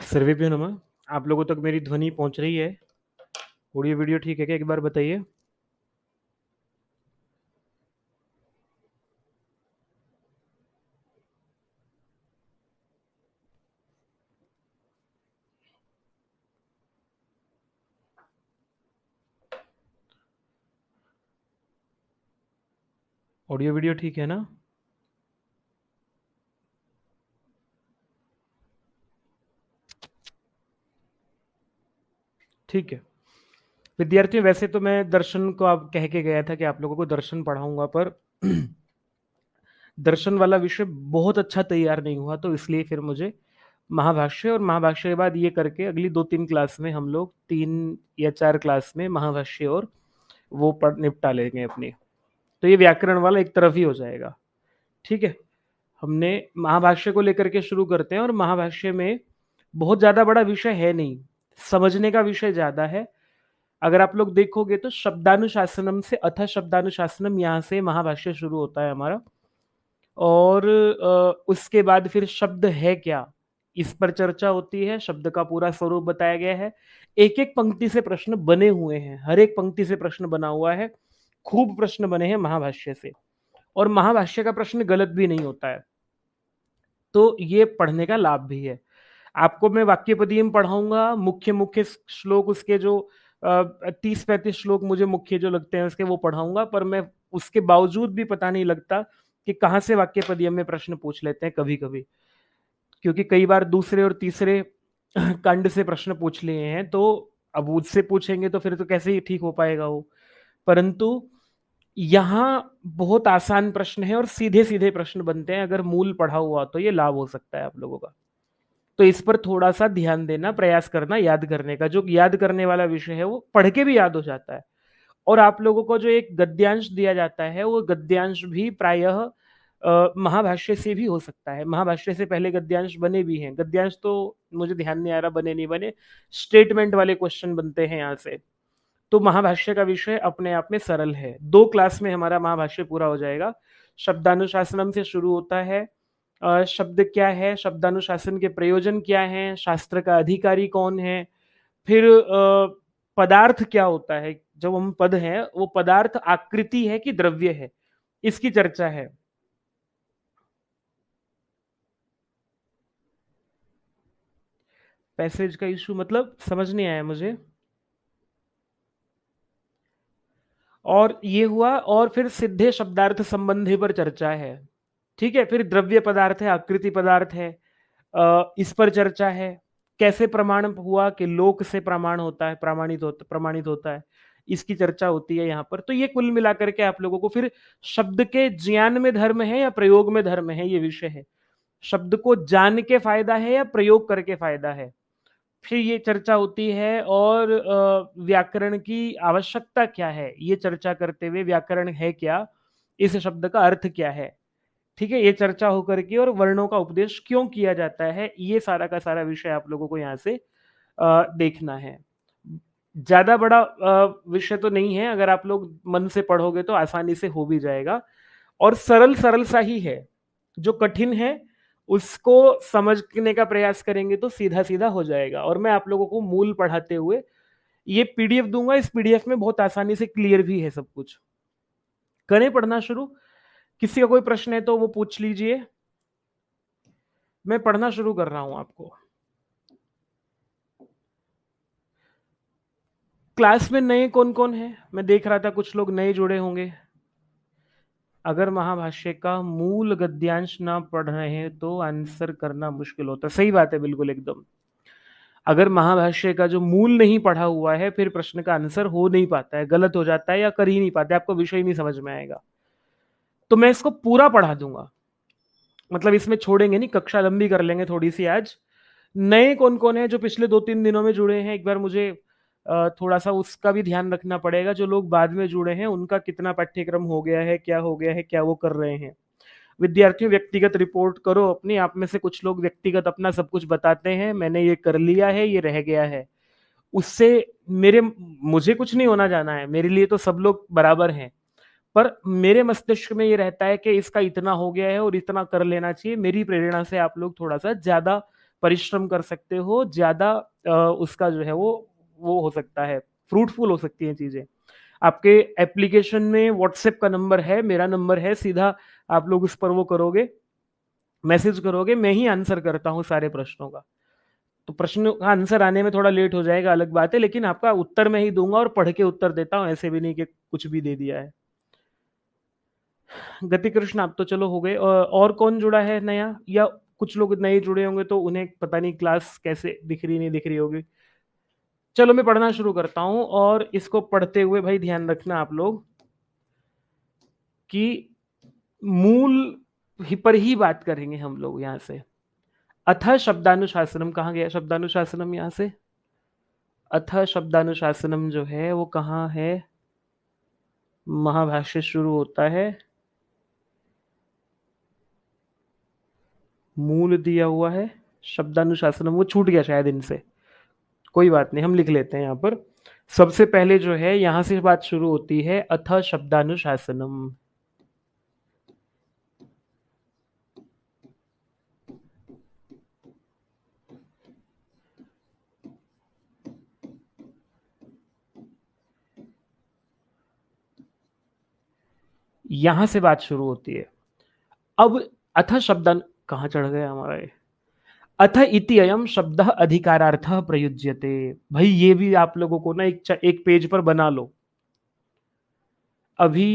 सर्वेभ्यो नमः। आप लोगों तक मेरी ध्वनि पहुंच रही है? ऑडियो वीडियो ठीक है क्या? एक बार बताइए। ऑडियो वीडियो ठीक है ना? ठीक है। विद्यार्थियों, वैसे तो मैं दर्शन को आप कह के गया था कि आप लोगों को दर्शन पढ़ाऊंगा, पर दर्शन वाला विषय बहुत अच्छा तैयार नहीं हुआ, तो इसलिए फिर मुझे महाभाष्य और महाभाष्य के बाद ये करके अगली 2-3 क्लास में हम लोग 3 या 4 क्लास में महाभाष्य और वो पढ़ निपटा लेंगे अपनी। तो ये व्याकरण वाला एक तरफ ही हो जाएगा। ठीक है। हमने महाभाष्य को लेकर के शुरू करते हैं, और महाभाष्य में बहुत ज्यादा बड़ा विषय है नहीं, समझने का विषय ज्यादा है। अगर आप लोग देखोगे तो शब्दानुशासनम से अथ शब्दानुशासनम, यहाँ से महाभाष्य शुरू होता है हमारा। और उसके बाद फिर शब्द है क्या, इस पर चर्चा होती है। शब्द का पूरा स्वरूप बताया गया है। एक एक पंक्ति से प्रश्न बने हुए हैं, हर एक पंक्ति से प्रश्न बना हुआ है। खूब प्रश्न बने हैं महाभाष्य से, और महाभाष्य का प्रश्न गलत भी नहीं होता है। तो ये पढ़ने का लाभ भी है। आपको मैं वाक्यपदीय पढ़ाऊंगा, मुख्य मुख्य श्लोक उसके जो 30-35 श्लोक मुझे मुख्य जो लगते हैं उसके वो पढ़ाऊंगा, पर मैं उसके बावजूद भी पता नहीं लगता कि कहाँ से वाक्यपदीय में प्रश्न पूछ लेते हैं कभी कभी, क्योंकि कई बार दूसरे और तीसरे खंड से प्रश्न पूछ लिए हैं, तो अब उससे पूछेंगे तो फिर तो कैसे ही ठीक हो पाएगा वो। परंतु यहाँ बहुत आसान प्रश्न है और सीधे सीधे प्रश्न बनते हैं। अगर मूल पढ़ा हुआ तो ये लाभ हो सकता है आप लोगों का। तो इस पर थोड़ा सा ध्यान देना, प्रयास करना याद करने का। जो याद करने वाला विषय है वो पढ़ के भी याद हो जाता है। और आप लोगों को जो एक गद्यांश दिया जाता है, वो गद्यांश भी प्रायः महाभाष्य से भी हो सकता है। महाभाष्य से पहले गद्यांश बने भी हैं। गद्यांश तो मुझे ध्यान नहीं आ रहा बने नहीं बने, स्टेटमेंट वाले क्वेश्चन बनते हैं यहाँ से। तो महाभाष्य का विषय अपने आप में सरल है। 2 क्लास में हमारा महाभाष्य पूरा हो जाएगा। शब्दानुशासनम से शुरू होता है। शब्द क्या है, शब्दानुशासन के प्रयोजन क्या हैं, शास्त्र का अधिकारी कौन है, फिर पदार्थ क्या होता है। जब हम पद हैं, वो पदार्थ आकृति है कि द्रव्य है, इसकी चर्चा है। पैसेज का इशू मतलब समझ नहीं आया मुझे। और ये हुआ, और फिर सिद्धे शब्दार्थ संबंधी पर चर्चा है। ठीक है। फिर द्रव्य पदार्थ है, आकृति पदार्थ है, इस पर चर्चा है। कैसे प्रमाण हुआ कि लोक से प्रमाण होता है, प्रमाणित होता है, इसकी चर्चा होती है यहाँ पर। तो ये कुल मिलाकर के आप लोगों को फिर शब्द के ज्ञान में धर्म है या प्रयोग में धर्म है, ये विषय है। शब्द को जान के फायदा है या प्रयोग करके फायदा है, फिर ये चर्चा होती है। और व्याकरण की आवश्यकता क्या है, ये चर्चा करते हुए व्याकरण है क्या, इस शब्द का अर्थ क्या है। ठीक है। ये चर्चा होकर के, और वर्णों का उपदेश क्यों किया जाता है, ये सारा का सारा विषय आप लोगों को यहाँ से देखना है। ज्यादा बड़ा विषय तो नहीं है। अगर आप लोग मन से पढ़ोगे तो आसानी से हो भी जाएगा। और सरल सरल सा ही है। जो कठिन है उसको समझने का प्रयास करेंगे तो सीधा सीधा हो जाएगा। और मैं आप लोगों को मूल पढ़ाते हुए ये पीडीएफ दूंगा। इस पीडीएफ में बहुत आसानी से क्लियर भी है सब कुछ। करें पढ़ना शुरू। किसी का कोई प्रश्न है तो वो पूछ लीजिए। मैं पढ़ना शुरू कर रहा हूं आपको। क्लास में नए कौन कौन है? मैं देख रहा था कुछ लोग नए जुड़े होंगे। अगर महाभाष्य का मूल गद्यांश ना पढ़ रहे हैं तो आंसर करना मुश्किल होता है। सही बात है, बिल्कुल एकदम। अगर महाभाष्य का जो मूल नहीं पढ़ा हुआ है, फिर प्रश्न का आंसर हो नहीं पाता है, गलत हो जाता है, या कर ही नहीं पाते, आपको विषय ही नहीं समझ में आएगा। तो मैं इसको पूरा पढ़ा दूंगा, मतलब इसमें छोड़ेंगे नहीं, कक्षा लंबी कर लेंगे थोड़ी सी आज। नए कौन कौन है जो पिछले 2-3 दिनों में जुड़े हैं? एक बार मुझे थोड़ा सा उसका भी ध्यान रखना पड़ेगा। जो लोग बाद में जुड़े हैं उनका कितना पाठ्यक्रम हो गया है, क्या हो गया है, क्या वो कर रहे हैं। विद्यार्थियों, व्यक्तिगत रिपोर्ट करो अपनी। आप में से कुछ लोग व्यक्तिगत अपना सब कुछ बताते हैं, मैंने ये कर लिया है, ये रह गया है। उससे मुझे कुछ नहीं होना जाना है, मेरे लिए तो सब लोग बराबर हैं। पर मेरे मस्तिष्क में ये रहता है कि इसका इतना हो गया है और इतना कर लेना चाहिए। मेरी प्रेरणा से आप लोग थोड़ा सा ज्यादा परिश्रम कर सकते हो, ज्यादा उसका जो है वो हो सकता है, फ्रूटफुल हो सकती हैं चीजें। आपके एप्लीकेशन में व्हाट्सएप का नंबर है, मेरा नंबर है, सीधा आप लोग उस पर वो करोगे, मैसेज करोगे, मैं ही आंसर करता हूँ सारे प्रश्नों का। तो प्रश्न का आंसर आने में थोड़ा लेट हो जाएगा, अलग बात है, लेकिन आपका उत्तर मैं ही दूंगा और पढ़ के उत्तर देता हूँ, ऐसे भी नहीं कि कुछ भी दे दिया है। गति कृष्ण आप तो चलो हो गए, और कौन जुड़ा है नया, या कुछ लोग नए जुड़े होंगे तो उन्हें पता नहीं क्लास कैसे दिख रही नहीं दिख रही होगी। चलो मैं पढ़ना शुरू करता हूं, और इसको पढ़ते हुए भाई ध्यान रखना आप लोग कि मूल पर ही बात करेंगे हम लोग यहां से। अथ शब्दानुशासनम, कहाँ गया शब्दानुशासनम यहां से? अथ शब्दानुशासनम जो है वो कहाँ है? महाभाष्य शुरू होता है, मूल दिया हुआ है, शब्दानुशासनम वो छूट गया शायद इनसे, कोई बात नहीं, हम लिख लेते हैं यहाँ पर। सबसे पहले जो है यहां से बात शुरू होती है, अथ शब्दानुशासनम। यहां से बात शुरू होती है। अब अथ शब्दान, कहाँ चढ़ गया हमारा ये? अथ इति अयम शब्द अधिकारार्थ प्रयुज्यते। भाई ये भी आप लोगों को ना एक पेज पर बना लो, अभी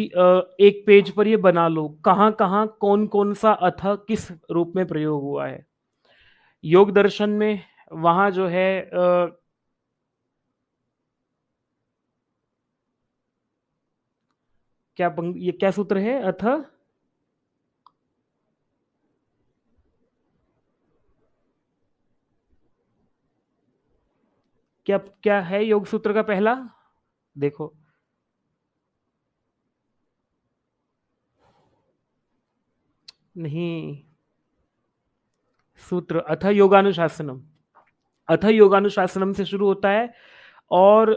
एक पेज पर ये बना लो, कहाँ कहाँ कौन कौन सा अथ किस रूप में प्रयोग हुआ है। योग दर्शन में वहां जो है ये क्या सूत्र है? अथ क्या क्या है योग सूत्र का पहला? देखो, नहीं, सूत्र अथ योगानुशासनम, अथ योगानुशासनम से शुरू होता है, और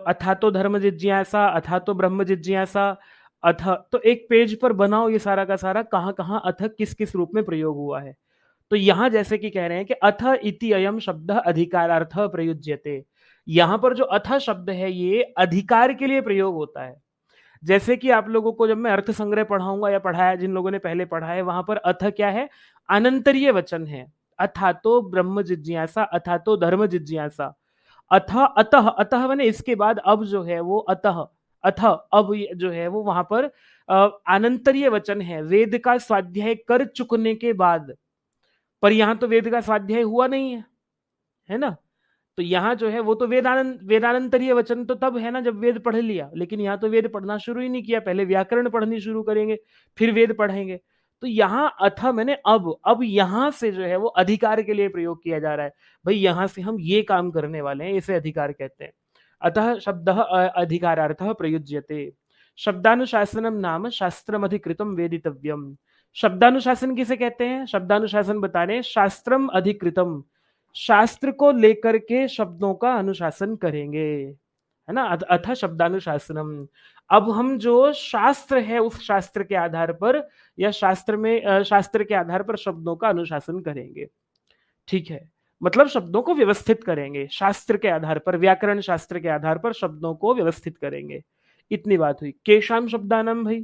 अथा तो धर्म जिज्ञासा, अथा तो ब्रह्म जिज्ञासा, अथ, तो एक पेज पर बनाओ ये सारा का सारा, कहाँ कहाँ अथ किस किस रूप में प्रयोग हुआ है। तो यहां जैसे कि कह रहे हैं कि अथ इति अयम शब्द अधिकारार्थ प्रयुज्यते, यहां पर जो अथ शब्द है ये अधिकार के लिए प्रयोग होता है। जैसे कि आप लोगों को जब मैं अर्थ संग्रह पढ़ाऊंगा, या पढ़ाया जिन लोगों ने पहले पढ़ा है, वहां पर अथ क्या है? अनंतरीय वचन है। अथा तो ब्रह्म जिज्ञासा, अथा तो धर्म जिज्ञासा, अथ अतः, अतः मैंने इसके बाद, अब जो है वो अतः, अथ अब जो है वो वहां पर अनंतरीय वचन है, वेद का स्वाध्याय कर चुकने के बाद। पर यहां तो वेद का स्वाध्याय हुआ नहीं है ना? तो यहाँ जो है वो तो वेदानंतरीय वचन तो तब है ना जब वेद पढ़ लिया, लेकिन यहाँ तो वेद पढ़ना शुरू ही नहीं किया, पहले व्याकरण पढ़नी शुरू करेंगे, फिर वेद पढ़ेंगे। तो यहाँ अथ मैंने अब यहाँ से जो है वो अधिकार के लिए प्रयोग किया जा रहा है। भाई यहाँ से हम ये काम करने वाले हैं, इसे अधिकार कहते हैं। अतः शब्द अधिकारार्थ प्रयुज्यते। शब्दानुशासनम नाम शास्त्रम अधिकृतम वेदितव्यम। शब्दानुशासन किसे कहते हैं? शब्दानुशासन बता रहे हैं, शास्त्रम अधिकृतम, शास्त्र को लेकर के शब्दों का अनुशासन करेंगे, है ना? अथ शब्दानुशासनम। अब हम जो शास्त्र है उस शास्त्र के आधार पर, या शास्त्र में शास्त्र के आधार पर शब्दों का अनुशासन करेंगे। ठीक है, मतलब शब्दों को व्यवस्थित करेंगे शास्त्र के आधार पर, व्याकरण शास्त्र के आधार पर शब्दों को व्यवस्थित करेंगे। इतनी बात हुई। केशाम शब्दानाम, भाई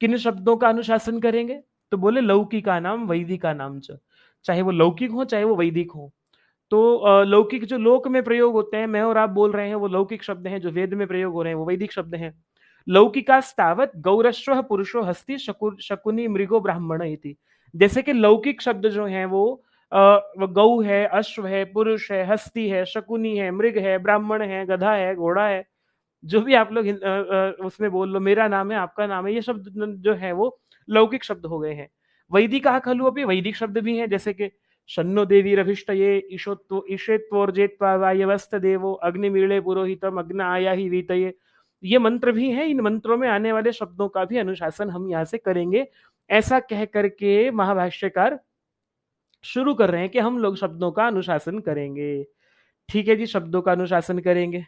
किन शब्दों का अनुशासन करेंगे? तो बोले लौकिका नाम वैदिका नाम च, चाहे वो लौकिक हो चाहे वो वैदिक हो। तो लौकिक जो लोक में प्रयोग होते हैं, मैं और आप बोल रहे हैं, वो लौकिक शब्द हैं, जो वेद में प्रयोग हो रहे हैं वो वैदिक शब्द हैं। लौकिकास्तावत गौरश्व पुरुषो हस्ति शकुनी मृगो ब्राह्मण इति। जैसे कि लौकिक शब्द जो हैं वो गौ है, अश्व है, पुरुष है, हस्ती है, शकुनी है, मृग है, ब्राह्मण है, गधा है, घोड़ा है, जो भी आप लोग उसमें बोल लो, मेरा नाम है, आपका नाम है, ये शब्द जो है वो लौकिक शब्द हो गए हैं। वैदिका खलु अपि, वैदिक शब्द भी हैं, जैसे कि शन्नो देवी रभिष्टये ईशेत्वोर्जेत्वायवस्त देवो अग्निमीळे पुरोहितम अग्न आया ही वीतये। ये मंत्र भी हैं, इन मंत्रों में आने वाले शब्दों का भी अनुशासन हम यहाँ से करेंगे। ऐसा कह करके महाभाष्यकार शुरू कर रहे हैं कि हम लोग शब्दों का अनुशासन करेंगे। ठीक है जी, शब्दों का अनुशासन करेंगे।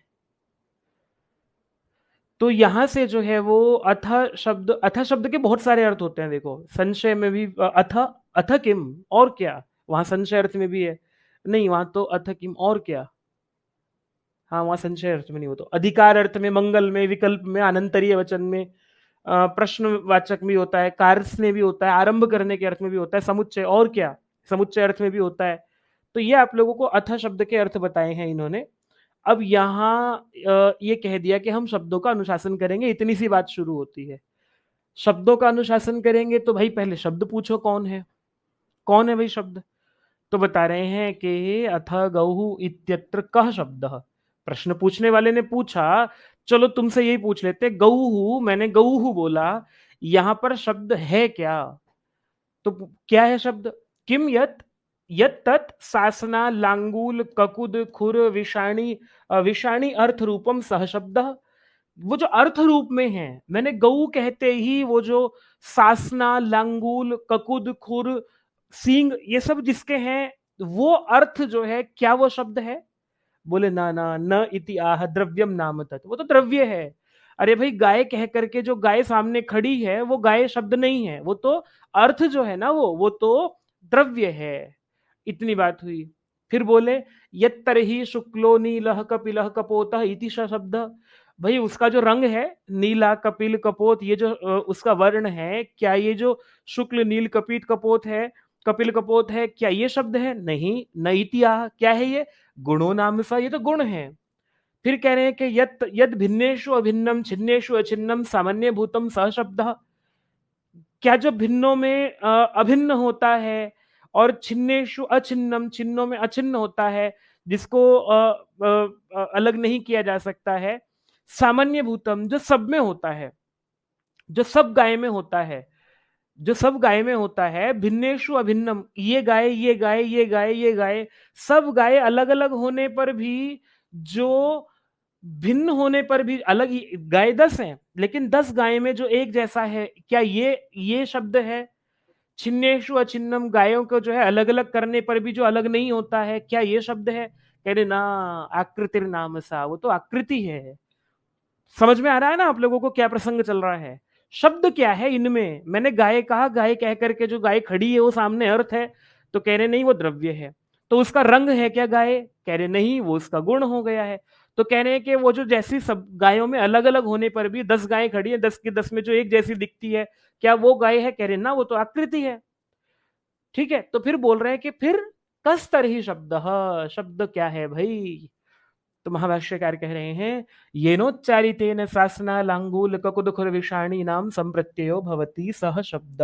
तो यहां से जो है वो अथ शब्द के बहुत सारे अर्थ होते हैं। देखो, संशय में भी अथ, अथ किम, और क्या, वहां संशय अर्थ में भी है। नहीं, वहां तो अथ किम और क्या, हाँ वहां संशय अर्थ में नहीं, हो तो अधिकार अर्थ में, मंगल में, विकल्प में, अनंतरीय वचन में, प्रश्नवाचक भी होता है, कार्य में भी होता है, आरंभ करने के अर्थ में भी होता है, समुच्चय और क्या, समुच्चय अर्थ में भी होता है। तो ये आप लोगों को अथ शब्द के अर्थ बताए हैं इन्होंने। अब यहाँ ये कह दिया कि हम शब्दों का अनुशासन करेंगे, इतनी सी बात शुरू होती है। शब्दों का अनुशासन करेंगे तो भाई पहले शब्द पूछो कौन है, कौन है भाई शब्द। तो बता रहे हैं कि अथ गौः इत्यत्र कः शब्दः। प्रश्न पूछने वाले ने पूछा, चलो तुमसे यही पूछ लेते, गौः मैंने गौः बोला, यहां पर शब्द है क्या। तो क्या है शब्द, किम यत, यत तत् सासना लांगूल ककुद खुर विषाणी, विषाणी अर्थ रूपम सह शब्द। वो जो अर्थ रूप में है, मैंने गऊ कहते ही वो जो सासना लांगूल ककुद खुर सींग ये सब जिसके हैं, वो अर्थ जो है क्या वो शब्द है। बोले ना ना न इति आह द्रव्यम नाम तत्, वो तो द्रव्य है। अरे भाई गाय कह करके जो गाय सामने खड़ी है वो गाय शब्द नहीं है, वो तो अर्थ जो है ना वो तो द्रव्य है। इतनी बात हुई। फिर बोले यत्तरहि शुक्लो नीलः कपिलः कपोतः इति स शब्द। भाई उसका जो रंग है नीला कपिल कपोत, ये जो उसका वर्ण है, क्या ये जो शुक्ल नील कपित कपोत है, कपिल कपोत है, क्या ये शब्द है, नहीं। नैतिया क्या है ये, गुणों नाम सा, ये तो गुण है। फिर कह रहे हैं कि यत यद भिन्नेषु अभिन्नम छिन्नेषु अछिन्नम सामान्य भूतम सह शब्द। क्या जो भिन्नों में अभिन्न होता है और छिन्नेषु अछिन्नम छिन्नों में अछिन्न होता है, जिसको अलग नहीं किया जा सकता है, सामान्य भूतम जो सब में होता है, जो सब गाय में होता है, जो सब गाय में होता है, भिन्नेषु अभिन्नम, ये गाय ये गाय ये गाय ये गाय, सब गाय अलग अलग होने पर भी, जो भिन्न होने पर भी अलग ही, गाय 10 हैं लेकिन 10 गाय में जो एक जैसा है, क्या ये शब्द है। छिन्नेषु अछिन्नम, गायों को जो है अलग अलग करने पर भी जो अलग नहीं होता है, क्या ये शब्द है। कह रहे ना, आकृतिर नाम सा, वो तो आकृति है। समझ में आ रहा है ना आप लोगों को क्या प्रसंग चल रहा है। शब्द क्या है इनमें, मैंने गाय कहा, गाय कह करके जो गाय खड़ी है वो सामने अर्थ है, तो कह रहे नहीं वो द्रव्य है। तो उसका रंग है क्या गाय, कह रहे नहीं वो उसका गुण हो गया है। तो कह रहे हैं कि वो जो जैसी सब गायों में अलग अलग होने पर भी 10 गायें खड़ी है, 10 की 10 में जो एक जैसी दिखती है, क्या वो गाय है, कह रहे ना वो तो आकृति है। ठीक है, तो फिर बोल रहे हैं कि फिर कस तरही शब्द, शब्द क्या है भाई। तो महाभाष्यकार कह रहे हैं, येनोच्चारितेन सासना लांगूल ककुद खुर विषाणी नाम संप्रत्ययो भवति सह शब्द।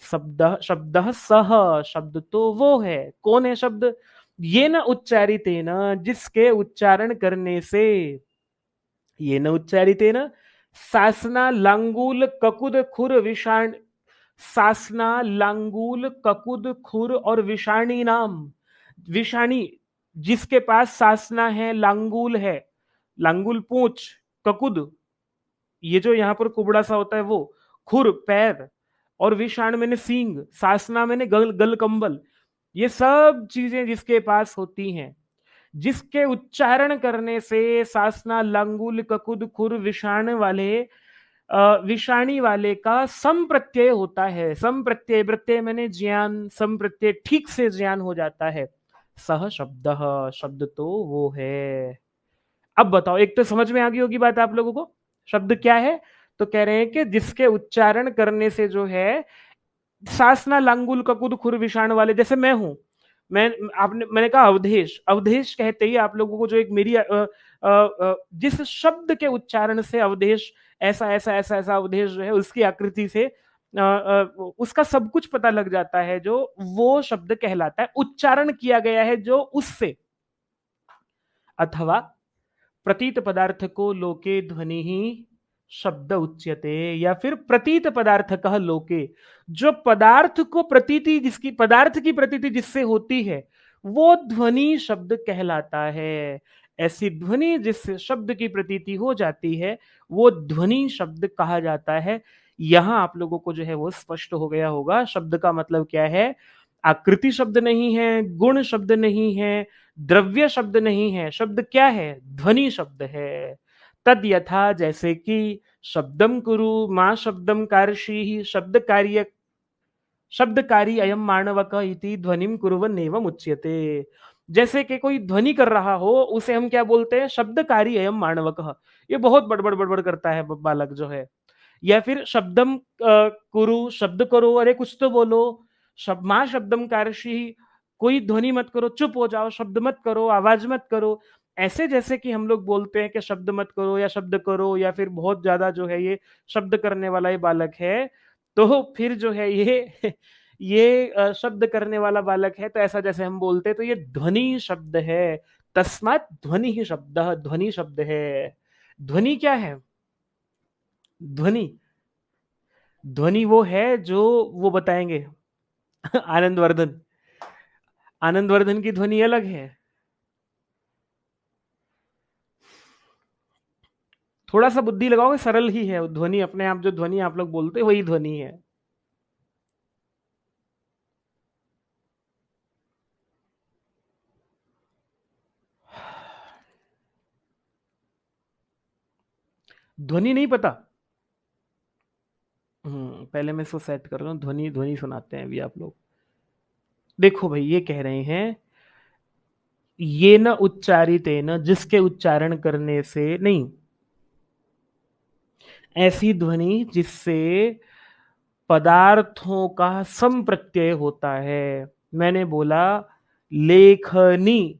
शब्द शब्द सह, शब्द तो वो है, कौन है शब्द, ये न उच्चारितेन जिसके उच्चारण करने से, ये न उच्चारितेन सासना लांगूल ककुद खुर विषाण, सासना लांगूल ककुद खुर और विषाणी नाम, विषाणी जिसके पास सासना है, लांगूल है, लांगूल पूंछ, ककुद ये जो यहाँ पर कुबड़ा सा होता है वो, खुर पैर, और विषाण मैंने सींग, सासना मैंने गल गल कंबल, ये सब चीजें जिसके पास होती हैं, जिसके उच्चारण करने से सासना लांगुल ककुद खुर विषाण वाले, विषाणी वाले का सम प्रत्यय होता है। सम प्रत्यय, प्रत्यय मैंने ज्ञान, सम प्रत्यय ठीक से ज्ञान हो जाता है। सह शब्द, शब्द तो वो है। अब बताओ, एक तो समझ में आ गई होगी बात आप लोगों को, शब्द क्या है। तो कह रहे हैं कि जिसके उच्चारण करने से जो है, सासना लांगुल ककुद खुर विषाण वाले, जैसे मैं हूं, मैं आपने मैंने कहा अवधेश, अवधेश कहते ही आप लोगों को जो एक मेरी जिस शब्द के उच्चारण से अवधेश, ऐसा ऐसा ऐसा ऐसा अवधेश जो है उसकी आकृति से उसका सब कुछ पता लग जाता है, जो वो शब्द कहलाता है, उच्चारण किया गया है जो उससे। अथवा प्रतीत पदार्थ को लोके ध्वनि ही शब्द उच्यते, या फिर प्रतीत पदार्थ कह लोके, जो पदार्थ को प्रतीति, जिसकी पदार्थ की प्रतीति जिससे होती है, वो ध्वनि शब्द कहलाता है। ऐसी ध्वनि जिससे शब्द की प्रतीति हो जाती है, वो ध्वनि शब्द कहा जाता है। यहां आप लोगों को जो है वो स्पष्ट हो गया होगा शब्द का मतलब क्या है। आकृति शब्द नहीं है, गुण शब्द नहीं है, द्रव्य शब्द नहीं है, शब्द क्या है, ध्वनि शब्द है। तद यथा, जैसे कि शब्दम कुरु मां शब्दम कार्षी, शब्द कार्य, शब्दकारी अयम मानवक इति ध्वनिम कुर्वन् एवं उच्यते। जैसे कि कोई ध्वनि कर रहा हो उसे हम क्या बोलते हैं, शब्दकारी अयम मानवक। ये बहुत बड़बड़ बड़बड़ करता है बालक जो है। या फिर शब्दम कुरु, शब्द करो, अरे कुछ तो बोलो। माँ शब्दम कारषि, कोई ध्वनि मत करो, चुप हो जाओ, शब्द मत करो, आवाज मत करो। ऐसे जैसे कि हम लोग बोलते हैं कि शब्द मत करो या शब्द करो, या फिर बहुत ज्यादा जो है ये शब्द करने वाला ये बालक है, तो फिर जो है ये ये शब्द करने वाला बालक है, तो ऐसा जैसे हम बोलते हैं, तो ये ध्वनि शब्द है। तस्मात् ध्वनि ही शब्द, ध्वनि शब्द है। ध्वनि क्या है? ध्वनि, ध्वनि वो है जो, वो बताएंगे आनंदवर्धन। आनंदवर्धन की ध्वनि अलग है। थोड़ा सा बुद्धि लगाओगे, सरल ही है ध्वनि, अपने आप जो ध्वनि आप लोग बोलते हैं वही ध्वनि है। ध्वनि नहीं पता? पहले मैं इसको सेट कर रहा हूँ, ध्वनि ध्वनि सुनाते हैं अभी आप लोग। देखो भाई, ये कह रहे हैं ये न उच्चारितेन, जिसके उच्चारण करने से नहीं, ऐसी ध्वनि जिससे पदार्थों का संप्रत्यय होता है। मैंने बोला लेखनी,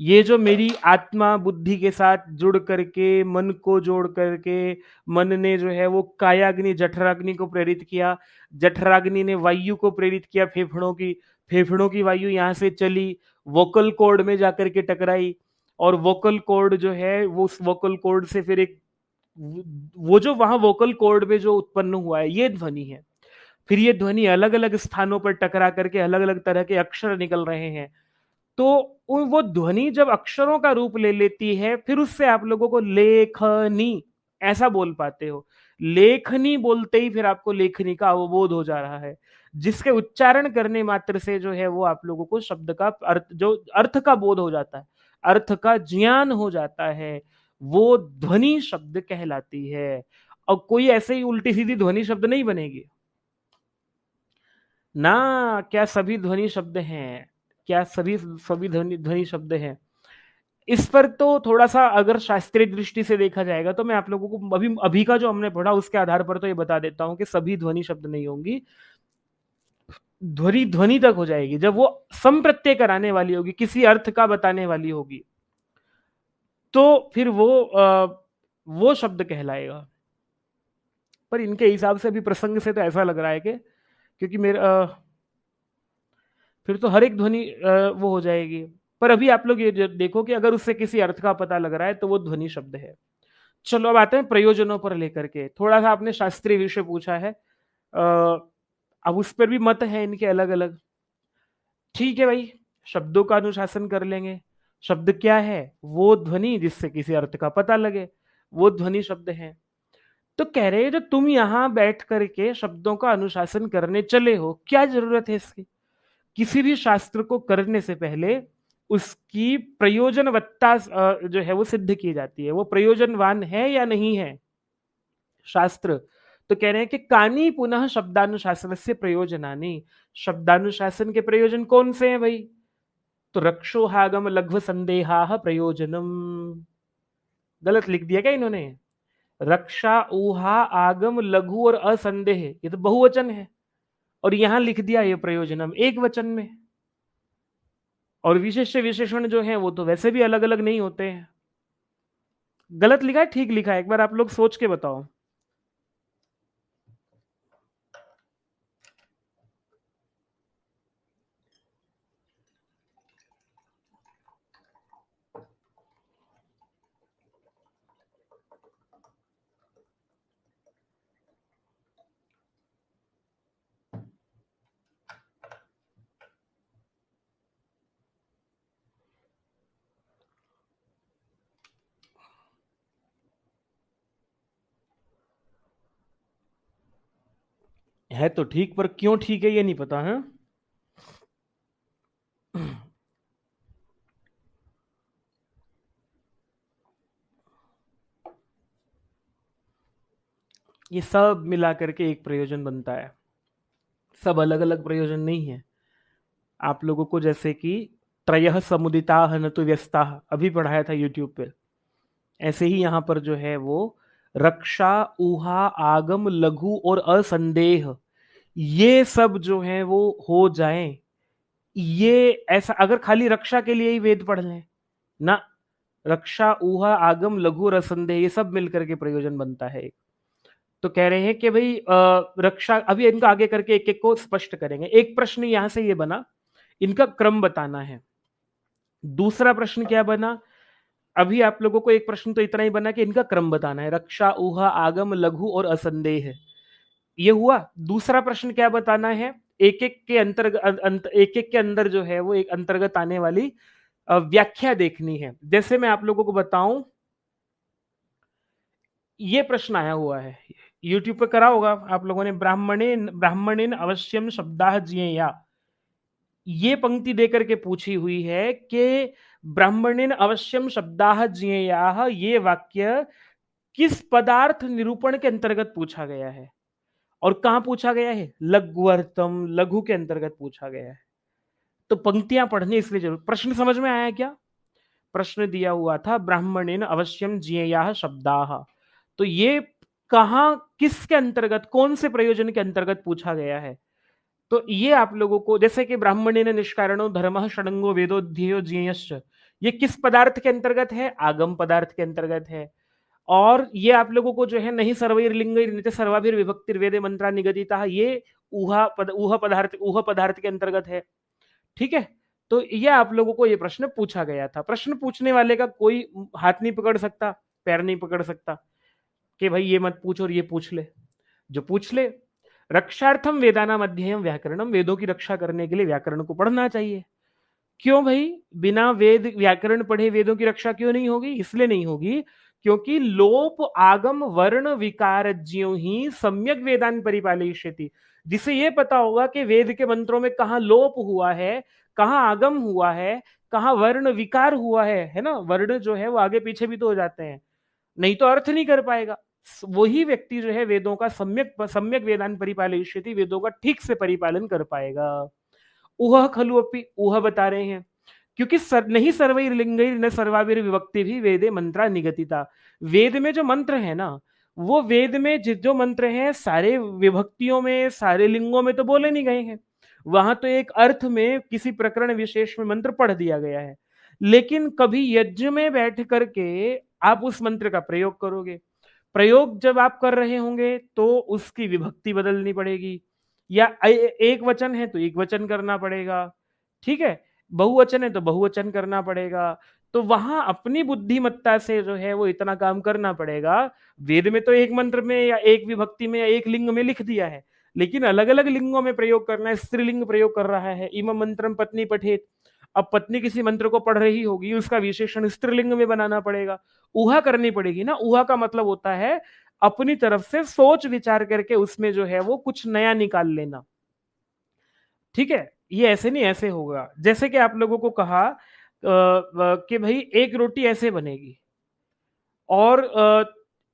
ये जो मेरी आत्मा बुद्धि के साथ जुड़ करके, मन को जोड़ करके, मन ने जो है वो कायाग्नि जठराग्नि को प्रेरित किया, जठराग्नि ने वायु को प्रेरित किया, फेफड़ों की, फेफड़ों की वायु यहाँ से चली, वोकल कॉर्ड में जाकर के टकराई, और वोकल कॉर्ड जो है वो, उस वोकल कॉर्ड से फिर एक, वो जो वहां वोकल कॉर्ड में जो उत्पन्न हुआ है ये ध्वनि है। फिर ये ध्वनि अलग अलग स्थानों पर टकरा करके अलग अलग तरह के अक्षर निकल रहे हैं। तो वो ध्वनि जब अक्षरों का रूप ले लेती है, फिर उससे आप लोगों को लेखनी ऐसा बोल पाते हो। लेखनी बोलते ही फिर आपको लेखनी का अवबोध हो जा रहा है, जिसके उच्चारण करने मात्र से जो है वो आप लोगों को शब्द का अर्थ, जो अर्थ का बोध हो जाता है, अर्थ का ज्ञान हो जाता है, वो ध्वनि शब्द कहलाती है। और कोई ऐसे ही उल्टी सीधी ध्वनि शब्द नहीं बनेगी ना। क्या सभी ध्वनि शब्द हैं? क्या सभी सभी ध्वनि ध्वनि शब्द हैं? इस पर तो थोड़ा सा अगर शास्त्रीय दृष्टि से देखा जाएगा, तो मैं आप लोगों को अभी अभी का जो हमने पढ़ा उसके आधार पर तो ये बता देता हूं कि सभी ध्वनि शब्द नहीं होंगी। ध्वनि ध्वनि तक हो जाएगी जब वो संप्रत्यय कराने वाली होगी, किसी अर्थ का बताने वाली होगी, तो फिर वो शब्द कहलाएगा। पर इनके हिसाब से अभी प्रसंग से तो ऐसा लग रहा है कि, क्योंकि फिर तो हर एक ध्वनि वो हो जाएगी। पर अभी आप लोग ये देखो कि अगर उससे किसी अर्थ का पता लग रहा है तो वो ध्वनि शब्द है। चलो अब आते हैं प्रयोजनों पर लेकर के। थोड़ा सा आपने शास्त्रीय विषय पूछा है, अब उस पर भी मत है इनके अलग अलग। ठीक है भाई, शब्दों का अनुशासन कर लेंगे। शब्द क्या है? वो ध्वनि जिससे किसी अर्थ का पता लगे, वो ध्वनि शब्द है। तो कह रहे हैं जो तुम यहां बैठ करके शब्दों का अनुशासन करने चले हो, क्या जरूरत है इसकी? किसी भी शास्त्र को करने से पहले उसकी प्रयोजनवत्ता जो है वो सिद्ध की जाती है, वो प्रयोजनवान है या नहीं है शास्त्र। तो कह रहे हैं कि कानी पुनः शब्दानुशासन से प्रयोजनानि, शब्दानुशासन के प्रयोजन कौन से हैं भाई? तो रक्षोहागम लघ्व संदेहा प्रयोजनम। गलत लिख दिया क्या इन्होंने? रक्षा, ऊहा, आगम, लघु और असंदेह, ये तो बहुवचन है, और यहां लिख दिया ये प्रयोजनम एक वचन में। और विशेष्य विशेषण जो है वो तो वैसे भी अलग अलग नहीं होते हैं। गलत लिखा है ठीक लिखा है, एक बार आप लोग सोच के बताओ। है तो ठीक, पर क्यों ठीक है ये नहीं पता है। ये सब मिला करके एक प्रयोजन बनता है। सब अलग अलग प्रयोजन नहीं है। आप लोगों को जैसे कि त्रयः समुदिताः न तु व्यस्ताः अभी पढ़ाया था यूट्यूब पे, ऐसे ही यहाँ पर जो है वो रक्षा, ऊहा, आगम, लघु और असंदेह, ये सब जो है वो हो जाएं। ये ऐसा अगर खाली रक्षा के लिए ही वेद पढ़ लें ना, रक्षा, ऊहा, आगम, लघु और असंदेह ये सब मिलकर के प्रयोजन बनता है। तो कह रहे हैं कि भाई रक्षा, अभी इनका आगे करके एक एक को स्पष्ट करेंगे। एक प्रश्न यहां से ये बना, इनका क्रम बताना है। दूसरा प्रश्न क्या बना, अभी आप लोगों को एक प्रश्न तो इतना ही बना कि इनका क्रम बताना है, रक्षा, ऊहा, आगम, लघु और असंदेह, ये हुआ। दूसरा प्रश्न क्या बताना है, एक एक के अंतर्गत एक एक के अंदर जो है वो एक अंतर्गत आने वाली व्याख्या देखनी है। जैसे मैं आप लोगों को बताऊं, ये प्रश्न आया हुआ है, यूट्यूब पे करा होगा आप लोगों ने, ब्राह्मणेन ब्राह्मणेन अवश्यम शब्दाः ज्ञेया, ये पंक्ति देकर के पूछी हुई है कि ब्राह्मणेन अवश्यम शब्दाः ज्ञेयाः, ये वाक्य किस पदार्थ निरूपण के अंतर्गत पूछा गया है और कहां पूछा गया है, लघुअर्थम, लघु के अंतर्गत पूछा गया है। तो पंक्तियां पढ़नी इसलिए जरूर। प्रश्न समझ में आया क्या? प्रश्न दिया हुआ था ब्राह्मणेन अवश्यम ज्ञेयाः शब्दाः, तो ये कहां, किसके अंतर्गत, कौन से प्रयोजन के अंतर्गत पूछा गया है। तो ये आप लोगों को, जैसे कि ब्राह्मणेन निष्कारणो धर्मः षडंगो वेदो ध्येयो ज्ञेयश्च, ये किस पदार्थ के अंतर्गत है, आगम पदार्थ के अंतर्गत है। और ये आप लोगों को जो है नहीं सर्वैर्लिंगैर् सर्वाभिर विभक्तिर्वेदे मंत्रा निगदिता, ये ऊह पदार्थ के अंतर्गत है। ठीक है, तो ये आप लोगों को ये प्रश्न पूछा गया था। प्रश्न पूछने वाले का कोई हाथ नहीं पकड़ सकता, पैर नहीं पकड़ सकता कि भाई ये मत पूछ और ये पूछ ले, जो पूछ ले। रक्षार्थम वेदानाम अध्ययनम व्याकरणम, वेदों की रक्षा करने के लिए व्याकरण को पढ़ना चाहिए। क्यों भाई, बिना वेद व्याकरण पढ़े वेदों की रक्षा क्यों नहीं होगी? इसलिए नहीं होगी क्योंकि लोप आगम वर्ण विकार ज्यों ही सम्यक वेदान परिपालयिष्यति, जिसे ये पता होगा कि वेद के मंत्रों में कहाँ लोप हुआ है, कहाँ आगम हुआ है, कहाँ वर्ण विकार हुआ है ना। वर्ण जो है वो आगे पीछे भी तो हो जाते हैं, नहीं तो अर्थ नहीं कर पाएगा। वही व्यक्ति जो है वेदों का सम्यक सम्यक वेदान परिपालयिष्यति, वेदों का ठीक से परिपालन कर पाएगा। उह खलु अपि, उह बता रहे हैं क्योंकि नहीं सर्वैर्लिंगैर् न सर्वाभिर विभक्ति भी वेदे मंत्रा निगतिता, वेद में जो मंत्र है ना, वो वेद में जो मंत्र हैं सारे विभक्तियों में, सारे लिंगों में तो बोले नहीं गए हैं। वहां तो एक अर्थ में किसी प्रकरण विशेष में मंत्र पढ़ दिया गया है, लेकिन कभी यज्ञ में बैठ करके आप उस मंत्र का प्रयोग करोगे, प्रयोग जब आप कर रहे होंगे तो उसकी विभक्ति बदलनी पड़ेगी, या एक वचन है तो एक वचन करना पड़ेगा, ठीक है, बहुवचन है तो बहुवचन करना पड़ेगा। तो वहां अपनी बुद्धिमत्ता से जो है वो इतना काम करना पड़ेगा। वेद में तो एक मंत्र में या एक विभक्ति में या एक लिंग में लिख दिया है, लेकिन अलग अलग लिंगों में प्रयोग करना है। स्त्रीलिंग प्रयोग कर रहा है, इमं मंत्रम पत्नी पठेत, अब पत्नी किसी मंत्र को पढ़ रही होगी, उसका विशेषण स्त्रीलिंग में बनाना पड़ेगा, ऊहा करनी पड़ेगी ना। ऊहा का मतलब होता है अपनी तरफ से सोच विचार करके उसमें जो है वो कुछ नया निकाल लेना, ठीक है। ये ऐसे नहीं, ऐसे होगा जैसे कि आप लोगों को कहा कि भाई एक रोटी ऐसे बनेगी और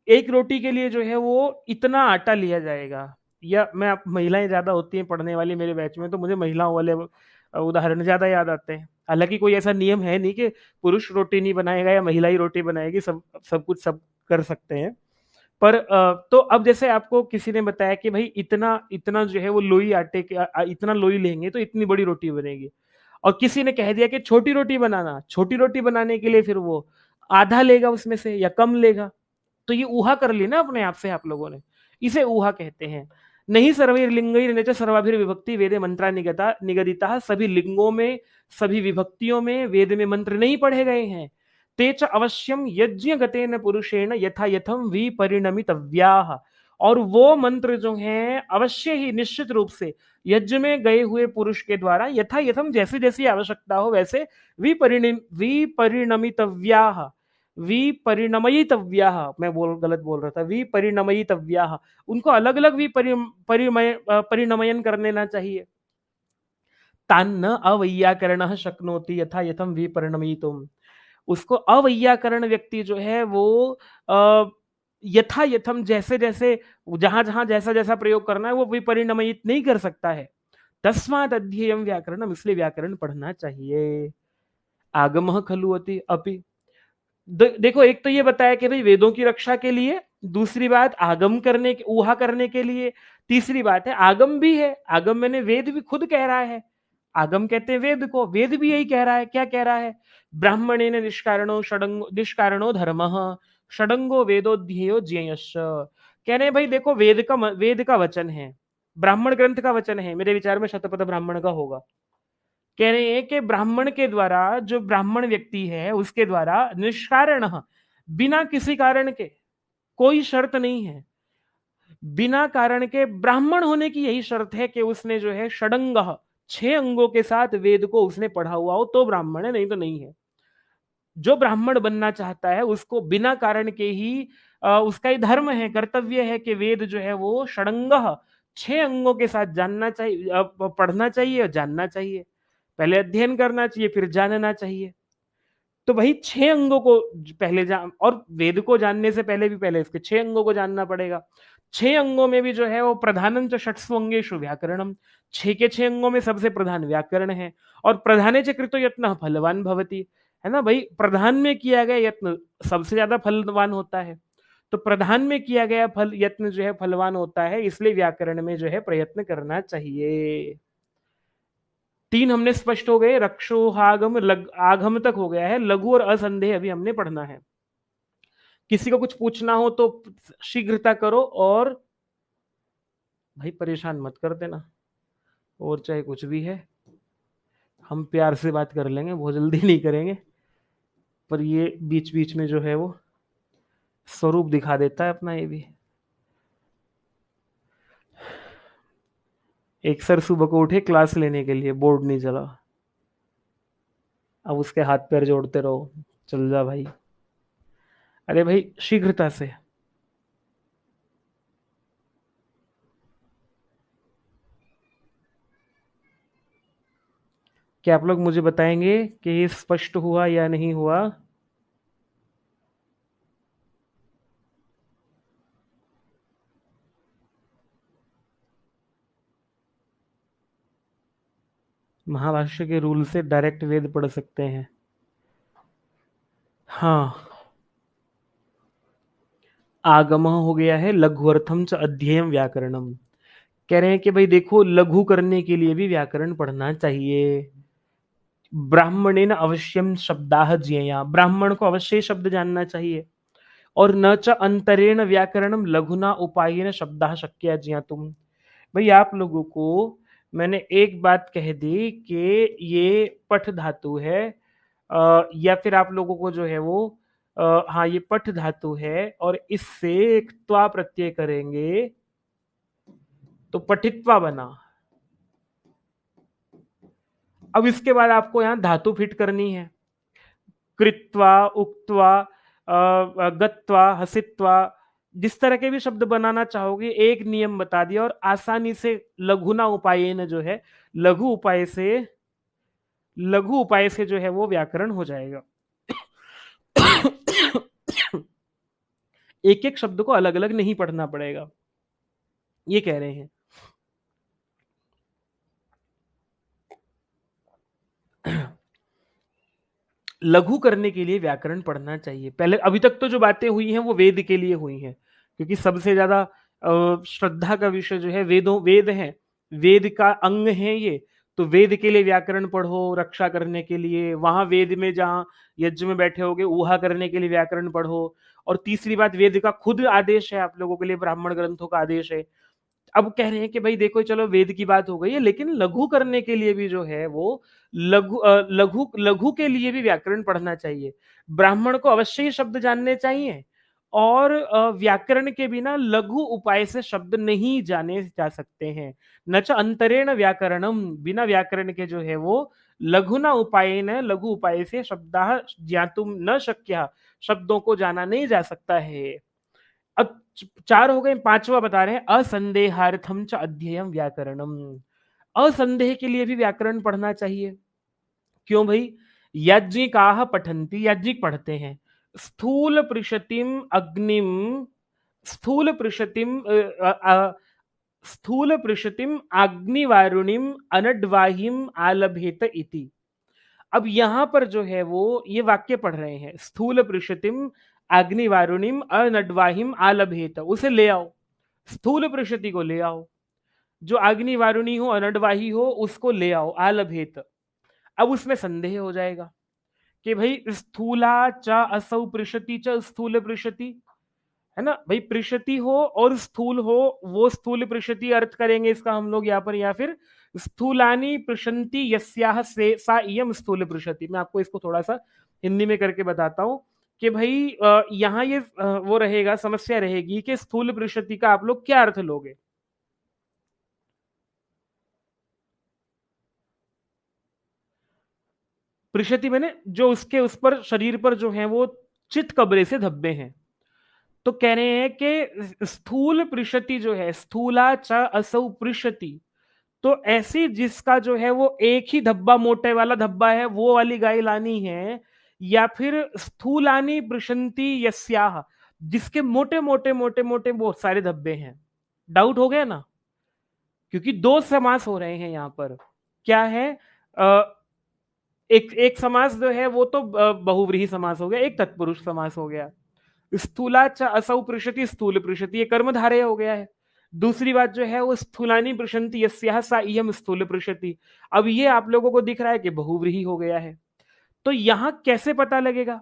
एक रोटी के लिए जो है वो इतना आटा लिया जाएगा, या मैं, आप महिलाएं ज्यादा होती हैं पढ़ने वाली मेरे बैच में, तो मुझे महिलाओं वाले उदाहरण ज्यादा याद आते हैं। हालांकि कोई ऐसा नियम है नहीं कि पुरुष रोटी नहीं बनाएगा या महिला ही रोटी बनाएगी, सब सब कुछ सब कर सकते हैं। पर तो अब जैसे आपको किसी ने बताया कि भाई इतना इतना जो है वो लोई आटे के इतना लोई लेंगे तो इतनी बड़ी रोटी बनेगी, और किसी ने कह दिया कि छोटी रोटी बनाना, छोटी रोटी बनाने के लिए फिर वो आधा लेगा उसमें से या कम लेगा, तो ये ऊहा कर ली ना अपने आप से आप लोगों ने, इसे ऊहा कहते हैं। नहीं सर्वैर्लिंगैर् न च सर्वाभिर विभक्ति वेदे मंत्रा निगदिता, सभी लिंगों में, सभी विभक्तियों में वेद में मंत्र नहीं पढ़े गए हैं। तेच अवश्यम यज्ञ गतेन पुरुषेण यथा यथम विपरिणमितव्याः, और वो मंत्र जो हैं अवश्य ही निश्चित रूप से यज्ञ में गए हुए पुरुष के द्वारा यथा यथम, जैसे जैसी आवश्यकता हो वैसे विपरिणमितव्याः, विपरिणमयितव्याः, मैं गलत बोल रहा था, विपरिणमयितव्याः, उनको अलग अलग परिणमयन कर लेना चाहिए। तान्न अवैयाकरणः शक्नोति यथा यथम विपरिणमयितुम, उसको अवैयाकरण व्यक्ति जो है वो यथा यथम, जैसे जैसे जहां जहां जैसा जैसा प्रयोग करना है वो विपरिणमयित नहीं कर सकता है। तस्मात् अध्येयं व्याकरणम, इसलिए व्याकरण पढ़ना चाहिए। आगमः खलु अति अपि, देखो एक तो ये बताया कि भाई वेदों की रक्षा के लिए, दूसरी बात आगम करने के, ऊहा करने के लिए, तीसरी बात है आगम भी है। आगम मैंने वेद भी खुद कह रहा है, आगम कहते हैं वेद को, वेद भी यही कह रहा है। क्या कह रहा है? ब्राह्मणेन निष्कारणो षडंगो निष्कारणो धर्मः षडंगो वेदोध्येयो ज्ञेयश्च। कह रहे हैं भाई देखो वेद का वचन है, ब्राह्मण ग्रंथ का वचन है, मेरे विचार में शतपथ ब्राह्मण का होगा। कह रहे हैं कि ब्राह्मण के द्वारा, जो ब्राह्मण व्यक्ति है उसके द्वारा निष्कारण, बिना किसी कारण के, कोई शर्त नहीं है, बिना कारण के ब्राह्मण होने की यही शर्त है कि उसने जो है षडंग, 6 अंगों के साथ वेद को उसने पढ़ा हुआ हो तो ब्राह्मण है, नहीं तो नहीं है। जो ब्राह्मण बनना चाहता है उसको बिना कारण के ही उसका ही धर्म है, कर्तव्य है कि वेद जो है वो षडंग, 6 अंगों के साथ जानना चाहिए, पढ़ना चाहिए और जानना चाहिए। पहले अध्ययन करना चाहिए, फिर जानना चाहिए। तो भाई 6 अंगों को पहले जान, और वेद को जानने से पहले भी पहले इसके 6 अंगों को जानना पड़ेगा। 6 अंगों में भी जो है वो प्रधानंच षट्सु अंगेषु व्याकरणम, 6 के 6 अंगों में सबसे प्रधान व्याकरण है। और प्रधाने च कृतो यत्न फलवान भवति, है ना भाई, प्रधान में किया गया यत्न सबसे ज्यादा फलवान होता है। तो प्रधान में किया गया फल यत्न जो है फलवान होता है, इसलिए व्याकरण में जो है प्रयत्न करना चाहिए। 3 हमने स्पष्ट हो गए, रक्षोहागम आगम तक हो गया है, लघु और असंदेह अभी हमने पढ़ना है। किसी को कुछ पूछना हो तो शीघ्रता करो, और भाई परेशान मत कर देना, और चाहे कुछ भी है हम प्यार से बात कर लेंगे, बहुत जल्दी नहीं करेंगे, पर ये बीच बीच में जो है वो स्वरूप दिखा देता है अपना। ये भी एक सर सुबह को उठे क्लास लेने के लिए, बोर्ड नहीं चला, अब उसके हाथ पैर जोड़ते रहो, चल जा भाई। अरे भाई शीघ्रता से। क्या आप लोग मुझे बताएंगे कि ये स्पष्ट हुआ या नहीं हुआ? महाभाष्य के रूल से डायरेक्ट वेद पढ़ सकते हैं? हाँ। आगम हो गया है, लघु अर्थम च अध्ययन व्याकरणम। कह रहे हैं कि भाई देखो लघु करने के लिए भी व्याकरण पढ़ना चाहिए। ब्राह्मणेन अवश्यम शब्दाह ज्ञेया, ब्राह्मण को अवश्य शब्द जानना चाहिए। और न च अंतरेण व्याकरणम लघुना उपायेन शब्दाह शक्या ज्ञातुम। भाई आप लोगों को मैंने एक बात कह दी कि ये पठ धातु है, या फिर आप लोगों को जो है वो हाँ ये पठ धातु है, और इससे एक त्वा प्रत्यय करेंगे तो पठित्वा बना। अब इसके बाद आपको यहां धातु फिट करनी है, कृत्वा, उक्त्वा, गत्वा, हसित्वा, जिस तरह के भी शब्द बनाना चाहोगे एक नियम बता दिया, और आसानी से लघुना उपाय न जो है, लघु उपाय से, लघु उपाय से जो है वो व्याकरण हो जाएगा। एक एक शब्द को अलग अलग नहीं पढ़ना पड़ेगा, ये कह रहे हैं। लघु करने के लिए व्याकरण पढ़ना चाहिए। पहले अभी तक तो जो बातें हुई हैं वो वेद के लिए हुई हैं, क्योंकि सबसे ज्यादा श्रद्धा का विषय जो है वेद है, वेद का अंग है ये। तो वेद के लिए व्याकरण पढ़ो, रक्षा करने के लिए, वहां वेद में जहां यज्ञ में बैठे होगे ऊहा करने के लिए व्याकरण पढ़ो। और तीसरी बात, वेद का खुद आदेश है आप लोगों के लिए, ब्राह्मण ग्रंथों का आदेश है। अब कह रहे हैं कि भाई देखो चलो वेद की बात हो गई है, लेकिन लघु करने के लिए भी जो है वो लघु लघु के लिए भी व्याकरण पढ़ना चाहिए। ब्राह्मण को अवश्य ही शब्द जानने चाहिए, और व्याकरण के बिना लघु उपाय से शब्द नहीं जाने जा सकते हैं। न च अंतरेण व्याकरणम, बिना व्याकरण के जो है वो लघुना उपाय न, लघु उपाय से शब्द ज्ञातुम न शक्य, शब्दों को जाना नहीं जा सकता है। अब 4 हो गए, पांचवा बता रहे हैं, असंदेहार्थम च अध्ययन व्याकरणम। असंदेह के लिए भी व्याकरण पढ़ना चाहिए। क्यों भाई? याज्ञिकाः पठन्ति, याज्ञिक पढ़ते हैं, स्थूल पृषतिम अग्निम, स्थूल पृषतिम स्थूल पृषतिम अग्निवारुणिम अनड्वाहिम आलभेत इति। अब यहां पर जो है वो ये वाक्य पढ़ रहे हैं, स्थूल पृषतिम अग्निवारुणिम अनड्वाहिम आलभेत, उसे ले आओ, स्थूल पृषति को ले आओ, जो अग्निवारुणी हो अनडवाही हो उसको ले आओ, आलभेत। अब उसमें संदेह हो जाएगा कि भाई स्थूला च असौ पृषति च स्थूल पृषति, है ना भाई, पृषति हो और स्थूल हो, वो स्थूल पृषति अर्थ करेंगे इसका हम लोग यहाँ पर, या फिर स्थूलानी पृषंति यस्याह से सा इयम स्थूल पृषति। मैं आपको इसको थोड़ा सा हिंदी में करके बताता हूं कि भाई यहाँ ये वो रहेगा, समस्या रहेगी कि स्थूल पृषति का आप लोग क्या अर्थ लोगे। पृषति मैंने जो उसके उस पर शरीर पर जो है वो चित कब्रे से धब्बे हैं, तो कह रहे हैं कि स्थूल पृषति जो है, स्थूला च असौ पृषति, तो ऐसी जिसका जो है वो एक ही धब्बा, मोटे वाला धब्बा है, वो वाली गाय लानी है, या फिर स्थूलानी पृषंति यस्याह, जिसके मोटे मोटे मोटे मोटे बहुत सारे धब्बे हैं। डाउट हो गया ना, क्योंकि दो समास हो रहे हैं यहां पर। क्या है, एक एक समास जो है वो तो बहुव्रीहि समास हो गया, एक तत्पुरुष समास हो गया। स्थूला च असौ पृषति, स्थूल पृषति, ये कर्मधारय हो गया है। दूसरी बात जो है वो स्थूलानी पृषंति यस्याह सा इयम स्थूल पृषति, अब ये आप लोगों को दिख रहा है कि बहुव्रीहि हो गया है। तो यहां कैसे पता लगेगा,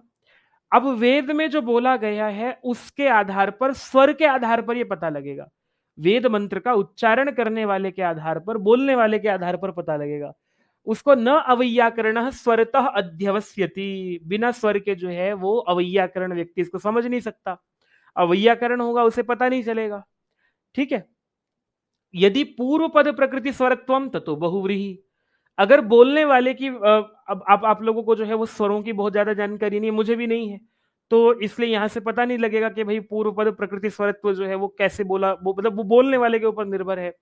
अब वेद में जो बोला गया है उसके आधार पर, स्वर के आधार पर यह पता लगेगा, वेद मंत्र का उच्चारण करने वाले के आधार पर, बोलने वाले के आधार पर पता लगेगा। उसको न अवैयाकरण स्वरतः अध्यवस्यति, बिना स्वर के जो है वो अवैयाकरण व्यक्ति इसको समझ नहीं सकता, अवैयाकरण होगा उसे पता नहीं चलेगा। ठीक है, यदि पूर्व पद प्रकृति स्वरत्वम ततो बहुव्रीहि, अगर बोलने वाले की अब आप लोगों को जो है वो स्वरों की बहुत ज्यादा जानकारी नहीं है, मुझे भी नहीं है, तो इसलिए यहां से पता नहीं लगेगा कि भाई पूर्व पद प्रकृति स्वरत्व जो है वो कैसे बोला, वो मतलब वो बोलने वाले के ऊपर निर्भर है।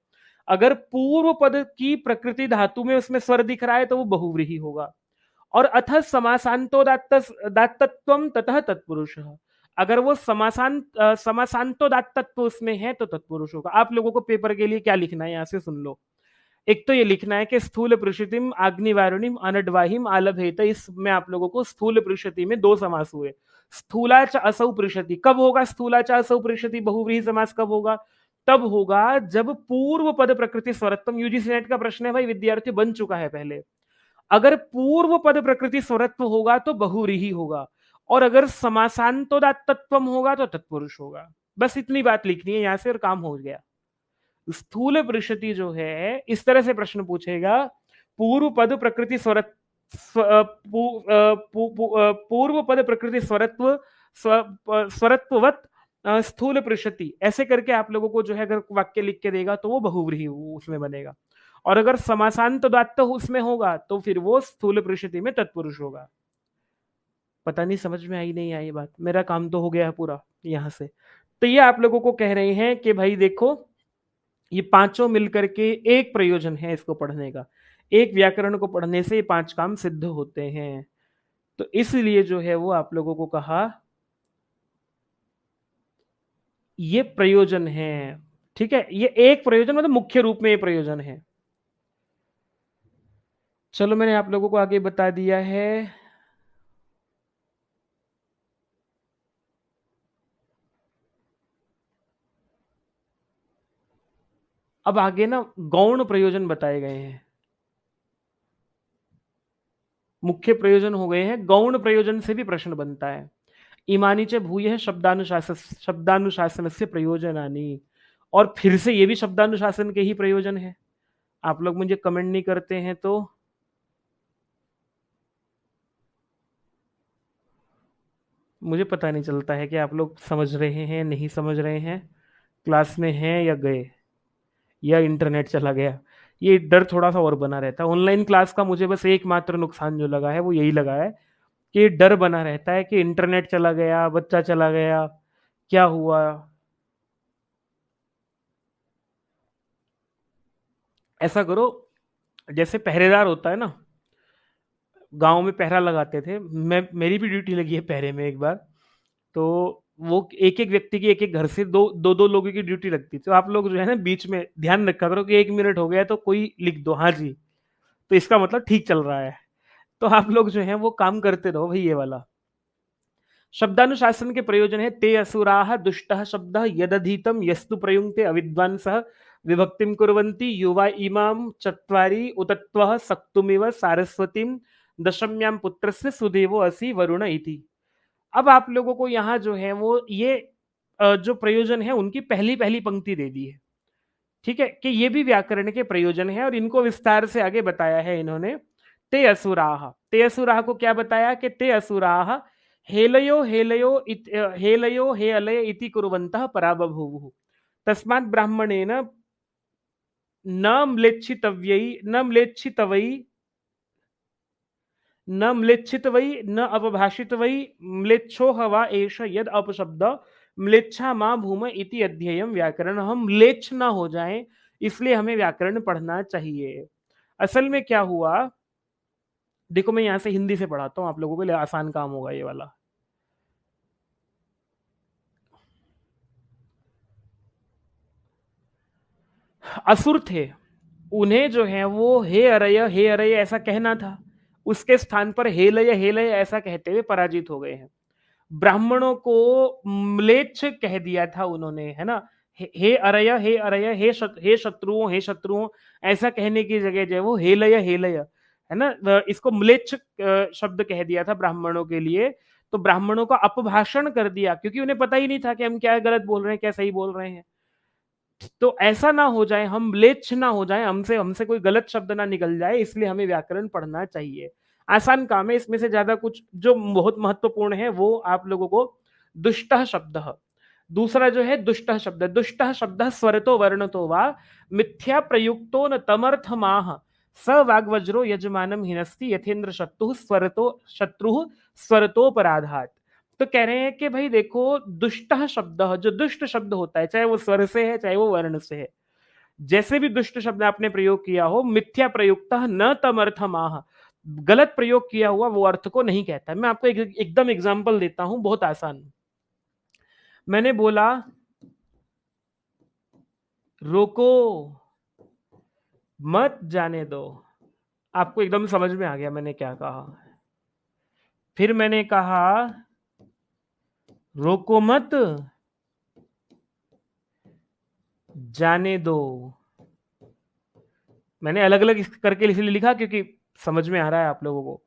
अगर पूर्व पद की प्रकृति धातु में उसमें स्वर दिख रहा है तो वो बहुव्रीहि होगा। और अथ समासांतो दात्तत्वम ततः तत्पुरुष, अगर वो समासांतो दात्तत्व उसमें है तो तत्पुरुष होगा। आप लोगों को पेपर के लिए क्या लिखना है यहां से सुन लो। एक तो ये लिखना है कि स्थूल पृषतिम अग्निवारुणिम अनड्वाहिम आलभेत, इसमें आप लोगों को स्थूल पृषति में दो समास हुए। स्थूला च असौ पृषति कब होगा, स्थूला च असौ पृषति बहुव्रीहि समास कब होगा, तब होगा जब पूर्व पद प्रकृति स्वरत्वम, यूजीसी नेट का प्रश्न है भाई, विद्यार्थी बन चुका है पहले, अगर पूर्व पद प्रकृति स्वरत्व होगा तो बहुव्रीहि होगा, और अगर समासांतोदात्तत्वम होगा तो तत्पुरुष होगा। बस इतनी बात लिखनी है यहां से और काम हो गया। स्थूल पृषति जो है इस तरह से प्रश्न पूछेगा, पूर्व पद प्रकृति स्वरत पूर्व पद प्रकृति स्वरत्व स्वरत्ववत स्थूल पृषति, ऐसे करके आप लोगों को जो है अगर वाक्य लिख के देगा तो वो बहुव्रीहि उसमें बनेगा, और अगर समासांत उदात्त उसमें होगा तो फिर वो स्थूल पृषति में तत्पुरुष होगा। पता नहीं समझ में आई नहीं आई बात, मेरा काम तो हो गया है पूरा यहां से। तो ये आप लोगों को कह रहे हैं कि भाई देखो, ये पांचों मिलकर के एक प्रयोजन है इसको पढ़ने का, एक व्याकरण को पढ़ने से ये पांच काम सिद्ध होते हैं। तो इसलिए जो है वो आप लोगों को कहा ये प्रयोजन है। ठीक है, ये एक प्रयोजन मतलब मुख्य रूप में ये प्रयोजन है। चलो मैंने आप लोगों को आगे बता दिया है। अब आगे ना गौण प्रयोजन बताए गए हैं, मुख्य प्रयोजन हो गए हैं, गौण प्रयोजन से भी प्रश्न बनता है। इमानी च भूय शब्दानुशासन से प्रयोजनानि, और फिर से ये भी शब्दानुशासन के ही प्रयोजन है। आप लोग मुझे कमेंट नहीं करते हैं तो मुझे पता नहीं चलता है कि आप लोग समझ रहे हैं नहीं समझ रहे हैं, क्लास में हैं या गए, या इंटरनेट चला गया। ये डर थोड़ा सा और बना रहता है ऑनलाइन क्लास का। मुझे बस एकमात्र नुकसान जो लगा है वो यही लगा है कि डर बना रहता है कि इंटरनेट चला गया, बच्चा चला गया, क्या हुआ। ऐसा करो, जैसे पहरेदार होता है ना, गांव में पहरा लगाते थे, मैं मेरी भी ड्यूटी लगी है पहरे में एक बार। तो वो एक एक व्यक्ति की एक एक घर से दो दो दो लोगों की ड्यूटी लगती, तो आप लोग जो है ना बीच में ध्यान रखा करो कि 1 मिनट हो गया तो कोई लिख दो हाँ जी, तो इसका मतलब ठीक चल रहा है। तो आप लोग जो है वो काम करते रहो भाई, ये वाला। शब्दानुशासन के प्रयोजन है, ते असुराः दुष्टः शब्दः यदधीतम यस्तु प्रयुङ्क्ते अविद्वांसः विभक्तिं कुर्वन्ति युवा इमाम चत्वारि उतत्वः सक्तुमिव सारस्वतीं दशम्यां पुत्रस्य सुदेवो असि वरुण इति। अब आप लोगों को यहाँ जो है वो ये जो प्रयोजन है उनकी पहली पहली पंक्ति दे दी है, ठीक है, कि ये भी व्याकरण के प्रयोजन है और इनको विस्तार से आगे बताया है इन्होंने। ते असुराह, ते असुराह को क्या बताया कि ते असुराह हेलयो हेलयो हेलयो हे अलय इति कुर्वन्तः पराबभूवुः तस्मात् ब्राह्मणेन न म्लेच्छितव्यै न म्लेच्छितवै न म्लेच्छितवै न अपभाषितवै म्लेच्छो हवा एष यद अपशब्द म्लेच्छा मां भूम इति अध्ययम व्याकरण। हम म्लेच्छ ना हो जाएं इसलिए हमें व्याकरण पढ़ना चाहिए। असल में क्या हुआ, देखो मैं यहां से हिंदी से पढ़ाता हूं आप लोगों के लिए, आसान काम होगा ये वाला। असुर थे, उन्हें जो है वो हे अरय ऐसा कहना था, उसके स्थान पर हे लय ऐसा कहते हुए पराजित हो गए हैं। ब्राह्मणों को म्लेच्छ कह दिया था उन्होंने, है ना, हे अरय हे शत्रुओं हे शत्रुओं ऐसा कहने की जगह जो है वो हे लय है ना, इसको म्लेच्छ शब्द कह दिया था ब्राह्मणों के लिए। तो ब्राह्मणों का अपभाषण कर दिया क्योंकि उन्हें पता ही नहीं था कि हम क्या गलत बोल रहे हैं क्या सही बोल रहे हैं। तो ऐसा ना हो जाए, हम म्लेच्छ ना हो जाए, हमसे हमसे कोई गलत शब्द ना निकल जाए, इसलिए हमें व्याकरण पढ़ना चाहिए। आसान काम है, इसमें से ज्यादा कुछ जो बहुत महत्वपूर्ण है वो आप लोगों को दुष्टः शब्द, दूसरा जो है दुष्टः शब्द स्वरतो वर्णतो वा मिथ्या प्रयुक्तो न तमर्थमाह स वाग्वज्रो यजमानम हिनस्ति यथेन्द्र शत्रु स्वरतोपराधात। तो कह रहे हैं कि भाई देखो, दुष्टः शब्द, जो दुष्ट शब्द होता है चाहे वो स्वर से है चाहे वो वर्ण से है, जैसे भी दुष्ट शब्द आपने प्रयोग किया हो, मिथ्या प्रयुक्त न तमर्थमाह, गलत प्रयोग किया हुआ वो अर्थ को नहीं कहता। मैं आपको एकदम एग्जांपल देता हूं, बहुत आसान। मैंने बोला रोको मत जाने दो, आपको एकदम समझ में आ गया मैंने क्या कहा। फिर मैंने कहा रोको मत जाने दो, मैंने अलग अलग करके इसलिए लिखा क्योंकि समझ में आ रहा है आप लोगों को।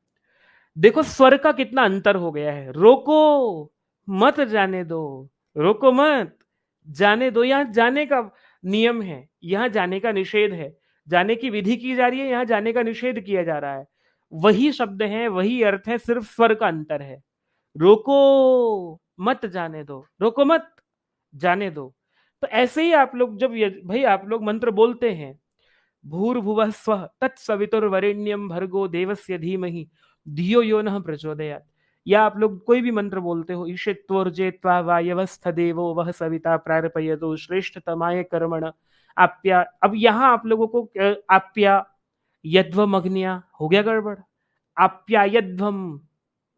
देखो स्वर का कितना अंतर हो गया है, रोको मत जाने दो, रोको मत जाने दो, यहां जाने का नियम है, यहां जाने का निषेध है, जाने की विधि की जा रही है, यहां जाने का निषेध किया जा रहा है। वही शब्द है, वही अर्थ है, सिर्फ स्वर का अंतर है। रोको मत जाने दो, रोको मत जाने दो। तो ऐसे ही आप लोग जब भाई आप लोग मंत्र बोलते हैं, भूर्भुवः स्वः तत्सवितुर्वरेण्यं भर्गो देवस्य धीमहि धियो यो नः प्रचोदयात्, या आप लोग कोई भी मंत्र बोलते हो, ईशित्वोर्जेत्वा वायवस्थ देवो वह सविता प्रार्पयतो श्रेष्ठतमाय कर्मण आप्या। अब यहां आप लोगों को आप्या यद्वम अग्न्या हो गया गड़बड़, आप्या यद्वम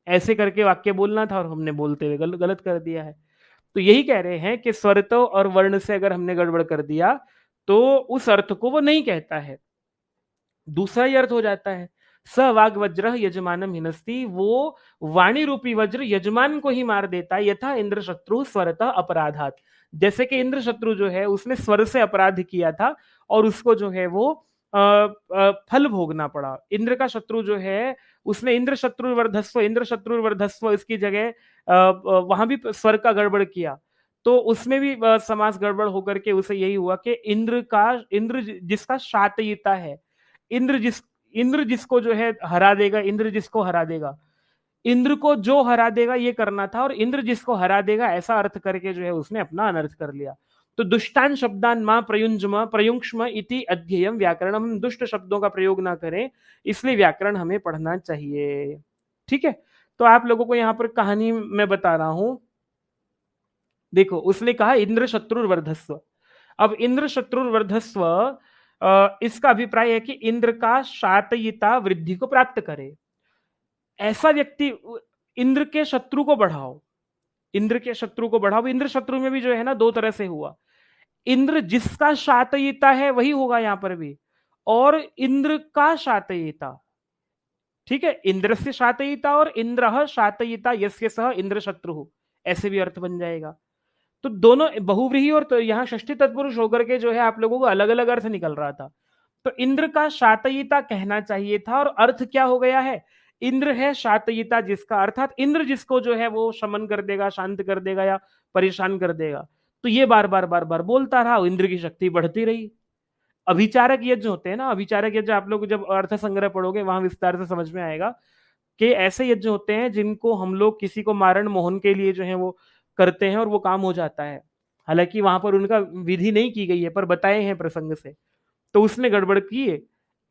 ऐसे करके वाक्य बोलना था और हमने बोलते हुए गलत कर दिया है। तो यही कह रहे हैं कि स्वरतो और वर्ण से अगर हमने गड़बड़ कर दिया तो उस अर्थ को वो नहीं कहता है, दूसरा ही अर्थ हो जाता है। स वाग वज्र यजमानम हिनस्ति, वो वाणी रूपी वज्र यजमान को ही मार देता है, यथा इंद्र शत्रु स्वरतः अपराधात, जैसे कि इंद्र शत्रु जो है उसने स्वर से अपराध किया था और उसको जो है वो फल भोगना पड़ा। इंद्र का शत्रु जो है उसने इंद्र शत्रु वर्धस्व इसकी जगह वहां भी स्वर का गड़बड़ किया, तो उसमें भी समास गड़बड़ होकर के उसे यही हुआ कि इंद्र जिसका शातयिता है, इंद्र जिस इंद्र जिसको जो है हरा देगा, इंद्र जिसको हरा देगा, इंद्र को जो हरा देगा ये करना था, और इंद्र जिसको हरा देगा ऐसा अर्थ करके जो है उसने अपना अनर्थ कर लिया। तो दुष्टान शब्दान मां प्रयुंजम प्रयुंक्ष्म इति अध्ययम व्याकरण, हम दुष्ट शब्दों का प्रयोग ना करें इसलिए व्याकरण हमें पढ़ना चाहिए। ठीक है, तो आप लोगों को यहां पर कहानी मैं बता रहा हूं। देखो उसने कहा इंद्र शत्रुर्वर्धस्व, अब इंद्र शत्रुर्वर्धस्व इसका अभिप्राय है कि इंद्र का शातयिता वृद्धि को प्राप्त करे, ऐसा व्यक्ति, इंद्र के शत्रु को बढ़ाओ, इंद्र के शत्रु को बढ़ाओ। इंद्र शत्रु में भी जो है ना दो तरह से हुआ। इंद्र जिसका शातयिता है वही होगा यहां पर भी, और इंद्र का शातयिता। ठीक है, इंद्र से शातयिता और इंद्र शातयिता यस्य सह इंद्र शत्रु, ऐसे भी अर्थ बन जाएगा। तो दोनों बहुव्रीहि और तो यहाँ षष्ठी तत्पुरुष होकर के जो है आप लोगों को अलग अलग अर्थ निकल रहा था। तो इंद्र का शातयिता कहना चाहिए था, और अर्थ क्या हो गया है, इंद्र है शातयिता जिसका, अर्थात इंद्र जिसको जो है वो शमन कर देगा, शांत कर देगा या परेशान कर देगा। तो ये बार बार बार बार बोलता रहा, इंद्र की शक्ति बढ़ती रही। अभिचारक यज्ञ होते हैं ना, अभिचारक यज्ञ आप लोग जब अर्थ संग्रह पढ़ोगे वहां विस्तार से समझ में आएगा कि ऐसे यज्ञ होते हैं जिनको हम लोग किसी को मारण मोहन के लिए जो है वो करते हैं और वो काम हो जाता है। हालांकि वहां पर उनका विधि नहीं की गई है, पर बताए हैं प्रसंग से। तो उसने गड़बड़ की है।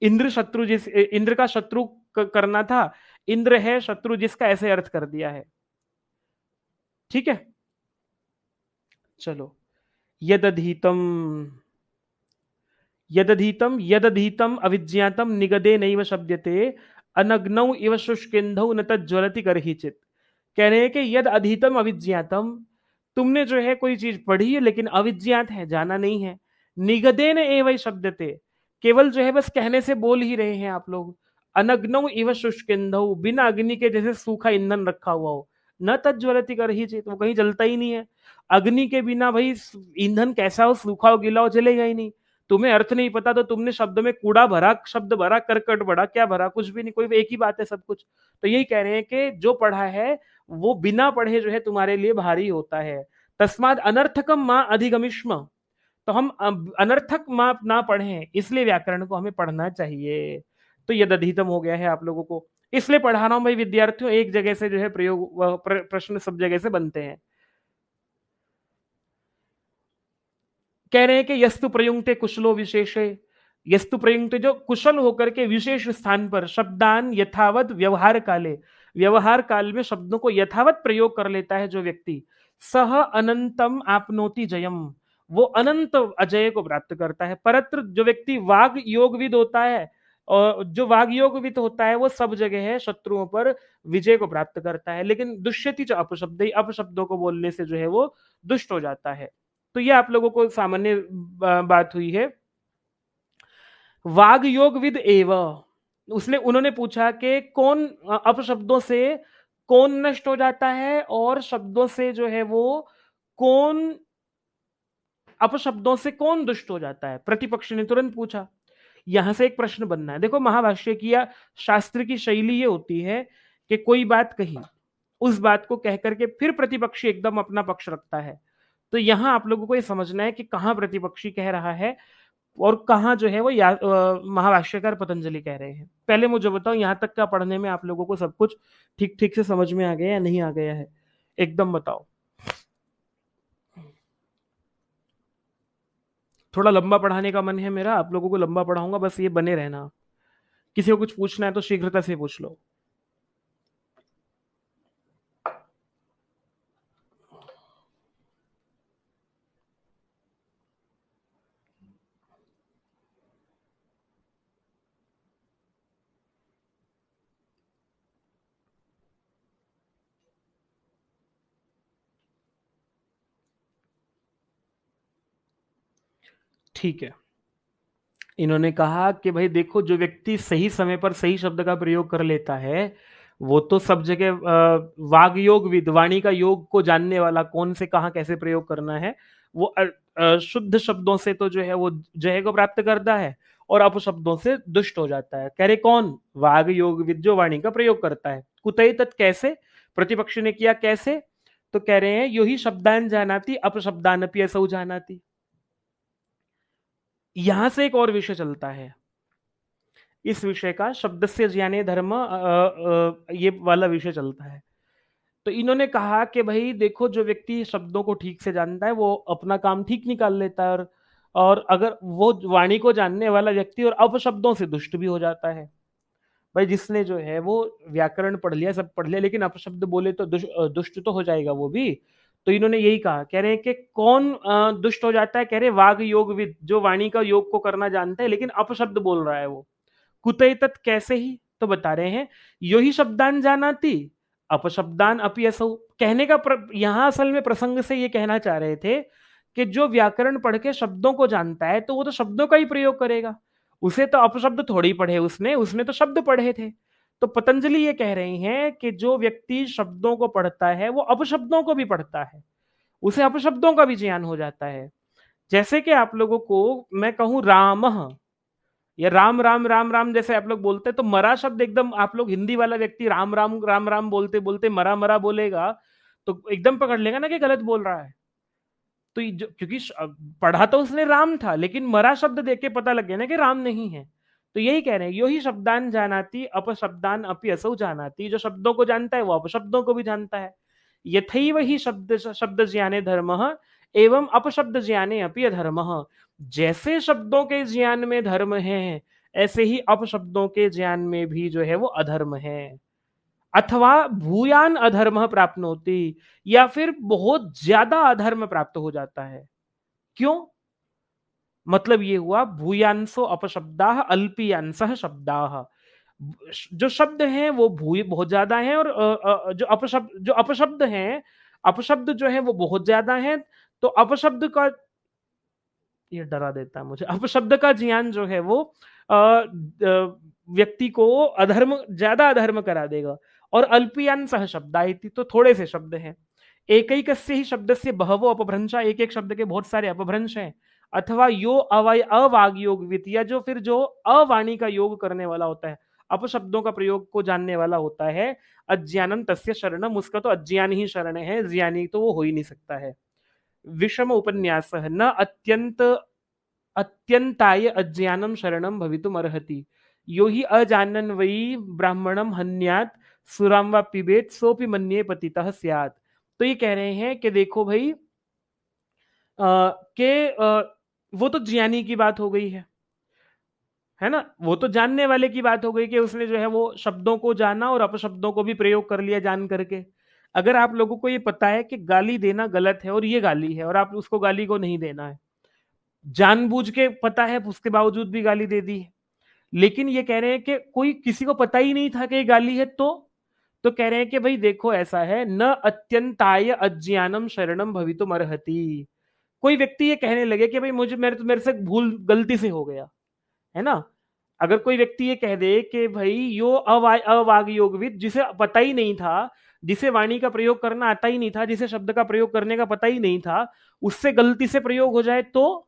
इंद्र शत्रु जिस इंद्र का शत्रु करना था, इंद्र है शत्रु जिसका, ऐसे अर्थ कर दिया है। ठीक है, चलो। यदधीतम, यदधीतम यदधीतम अविज्ञातम निगदे नैव शब्दते अनग्नौ इव शुष्केंधौ न तज्ज्वलति करहिचित। कह रहे हैं कि यद अधीतम अविज्ञातम, तुमने जो है कोई चीज पढ़ी है लेकिन अविज्ञात है, जाना नहीं है। निगदेन एवं शब्दते, केवल जो है बस कहने से बोल ही रहे हैं आप लोग। अनग्नौ इव शुष्केंधौ, बिना अग्नि के जैसे सूखा ईंधन रखा हुआ हो। न तज्ज्वलति करहिचित, वो कहीं जलता ही नहीं है। अग्नि के बिना भाई ईंधन कैसा हो, सूखा हो गीला हो, जलेगा ही नहीं। तुम्हें अर्थ नहीं पता तो तुमने शब्द में कूड़ा भरा, शब्द भरा, करकट भरा, क्या भरा, कुछ भी नहीं, कोई एक ही बात है सब कुछ। तो यही कह रहे हैं कि जो पढ़ा है वो बिना पढ़े जो है तुम्हारे लिए भारी होता है। तस्माद अनर्थकम मां अधिगमिष्म, तो हम अनर्थक मां ना पढ़ें, इसलिए व्याकरण को हमें पढ़ना चाहिए। तो यद अधितम हो गया है आप लोगों को, इसलिए पढ़ा रहा हूं भाई विद्यार्थियों, एक जगह से जो है प्रयोग प्रश्न सब जगह से बनते हैं। कह रहे हैं कि यस्तु प्रयुंक्ते कुशलो विशेषे, यस्तु प्रयुंक्ते जो कुशल होकर के विशेष स्थान पर शब्दान यथावत व्यवहार काले, व्यवहार काल में शब्दों को यथावत प्रयोग कर लेता है जो व्यक्ति, सह अनंतम आपनोति जयम, वो अनंत अजय को प्राप्त करता है। परत्र जो व्यक्ति वाग योगविद होता है, और जो वाग योगविद होता है वो सब जगह है शत्रुओं पर विजय को प्राप्त करता है। लेकिन दुष्यति च अपशब्द, अपशब्दों को बोलने से जो है वो दुष्ट हो जाता है। तो ये आप लोगों को सामान्य बात हुई है। वाग योग विद एव, उसने उन्होंने पूछा कि कौन अपशब्दों से कौन नष्ट हो जाता है, और शब्दों से जो है वो कौन, अपशब्दों से कौन दुष्ट हो जाता है। प्रतिपक्ष ने तुरंत पूछा। यहां से एक प्रश्न बनना है। देखो महाभाष्य की या शास्त्र की शैली ये होती है कि कोई बात कही, उस बात को कह करके फिर प्रतिपक्षी एकदम अपना पक्ष रखता है। तो यहां आप लोगों को ये समझना है कि कहां प्रतिपक्षी कह रहा है और कहां जो है वो महाभाष्यकार पतंजलि कह रहे हैं। पहले मुझे बताओ यहां तक का पढ़ने में आप लोगों को सब कुछ ठीक ठीक से समझ में आ गया या नहीं आ गया है, एकदम बताओ। थोड़ा लंबा पढ़ाने का मन है मेरा, आप लोगों को लंबा पढ़ाऊंगा, बस ये बने रहना। किसी को कुछ पूछना है तो शीघ्रता से पूछ लो। ठीक है, इन्होंने कहा कि भाई देखो, जो व्यक्ति सही समय पर सही शब्द का प्रयोग कर लेता है वो तो सब जगह वाग योग विद, वाणी का योग को जानने वाला, कौन से कहाँ कैसे प्रयोग करना है, वो शुद्ध शब्दों से तो जो है वो जय को प्राप्त करता है, और अपशब्दों से दुष्ट हो जाता है। कह रहे कौन, वाग योग विद जो वाणी का प्रयोग करता है। कुतई तत्, कैसे, प्रतिपक्ष ने किया कैसे, तो कह रहे हैं यो ही शब्दान जानाति अपशब्दान अपि असौ जानाति। यहां से एक और विषय चलता है, इस विषय का शब्द से ज्ञाने धर्म ये वाला विषय चलता है। तो इन्होंने कहा कि भाई देखो, जो व्यक्ति शब्दों को ठीक से जानता है वो अपना काम ठीक निकाल लेता है, और अगर वो वाणी को जानने वाला व्यक्ति और अपशब्दों से दुष्ट भी हो जाता है। भाई जिसने जो है वो व्याकरण पढ़ लिया, सब पढ़ लिया, लेकिन अपशब्द बोले तो दुष्ट तो हो जाएगा वो भी। तो इन्होंने यही कहा, कह रहे हैं कि कौन दुष्ट हो जाता है, कह रहे वाग योग विद, जो वाणी का योग को करना जानता है लेकिन अपशब्द बोल रहा है वो। कुतई तत्, कैसे ही, तो बता रहे हैं यो ही शब्दान जानाति अपशब्दान अपि असौ, कहने का यहां असल में प्रसंग से ये कहना चाह रहे थे कि जो व्याकरण पढ़ के शब्दों को जानता है तो वो तो शब्दों का ही प्रयोग करेगा, उसे तो अपशब्द थोड़ी पढ़े, उसने उसने तो शब्द पढ़े थे। तो पतंजलि ये कह रही हैं कि जो व्यक्ति शब्दों को पढ़ता है वो अपशब्दों को भी पढ़ता है, उसे अपशब्दों का भी ज्ञान हो जाता है। जैसे कि आप लोगों को मैं कहूं राम या राम राम राम राम जैसे आप लोग बोलते हैं, तो मरा शब्द एकदम, आप लोग हिंदी वाला व्यक्ति राम राम राम राम बोलते बोलते मरा मरा बोलेगा तो एकदम पकड़ लेगा ना कि गलत बोल रहा है। तो क्योंकि पढ़ा तो उसने राम था, लेकिन मरा शब्द देख के पता लग गया ना कि राम नहीं है। तो यही कह रहे हैं, यो ही शब्दान जानाति अपशब्दान अपि असौ जानाति, जो शब्दों को जानता है वो अपशब्दों को भी जानता है। यथैव ही शब्द शब्द ज्ञाने धर्मः एवं अपशब्द ज्ञाने अपि अधर्मः, जैसे शब्दों के ज्ञान में धर्म है ऐसे ही अपशब्दों के ज्ञान में भी जो है वो अधर्म है। अथवा भूयान अधर्म प्राप्त होती, या फिर बहुत ज्यादा अधर्म प्राप्त हो जाता है। क्यों? मतलब ये हुआ भूयांसो अपशब्दा अल्पियांस शब्दा, जो शब्द हैं वो भूय बहुत ज्यादा हैं, और जो अपशब्द हैं, अपशब्द जो है वो बहुत ज्यादा हैं। तो अपशब्द का, ये डरा देता है मुझे, अपशब्द का ज्ञान जो है वो व्यक्ति को अधर्म, ज्यादा अधर्म करा देगा। और अल्पियान सह शब्दाइति, तो थोड़े से शब्द हैं, एक ही शब्द से बहवो अपभ्रंशा, एक एक शब्द के बहुत सारे अपभ्रंश हैं। अथवा यो अवय अवाग योग वित, या जो फिर जो अवाणी का योग करने वाला होता है, अपशब्दों का प्रयोग को जानने वाला होता है, अज्ञानम तस्य शरणम, उसका तो अज्ञान ही शरण है, ज्ञानी तो वो हो ही नहीं सकता है। विषम उपन्यास न अत्यंत अत्यंताय अज्ञानम शरणम भवितुम अर्हति, यो ही अजानन वही ब्राह्मणम हन्यात सुराम व पिबेत सोपि मन्ये पतितः स्यात्। तो ये कह रहे हैं कि देखो भाई, वो तो ज्ञानी की बात हो गई है ना, वो तो जानने वाले की बात हो गई कि उसने जो है वो शब्दों को जाना और अपशब्दों को भी प्रयोग कर लिया जान करके। अगर आप लोगों को ये पता है कि गाली देना गलत है और ये गाली है, और आप उसको गाली को नहीं देना है, जानबूझ के पता है उसके बावजूद भी गाली दे दी है। लेकिन ये कह रहे हैं कि कोई किसी को पता ही नहीं था कि ये गाली है, तो कह रहे हैं कि भाई देखो ऐसा है, न अत्यंताय अज्ञानम शरणम भवितुम अर्हति। कोई व्यक्ति ये कहने लगे कि भाई मुझे मेरे से भूल गलती से हो गया है ना, अगर कोई व्यक्ति ये कह दे कि भाई यो अवाग योगविद, जिसे पता ही नहीं था, जिसे वाणी का प्रयोग करना आता ही नहीं था, जिसे शब्द का प्रयोग करने का पता ही नहीं था, उससे गलती से प्रयोग हो जाए तो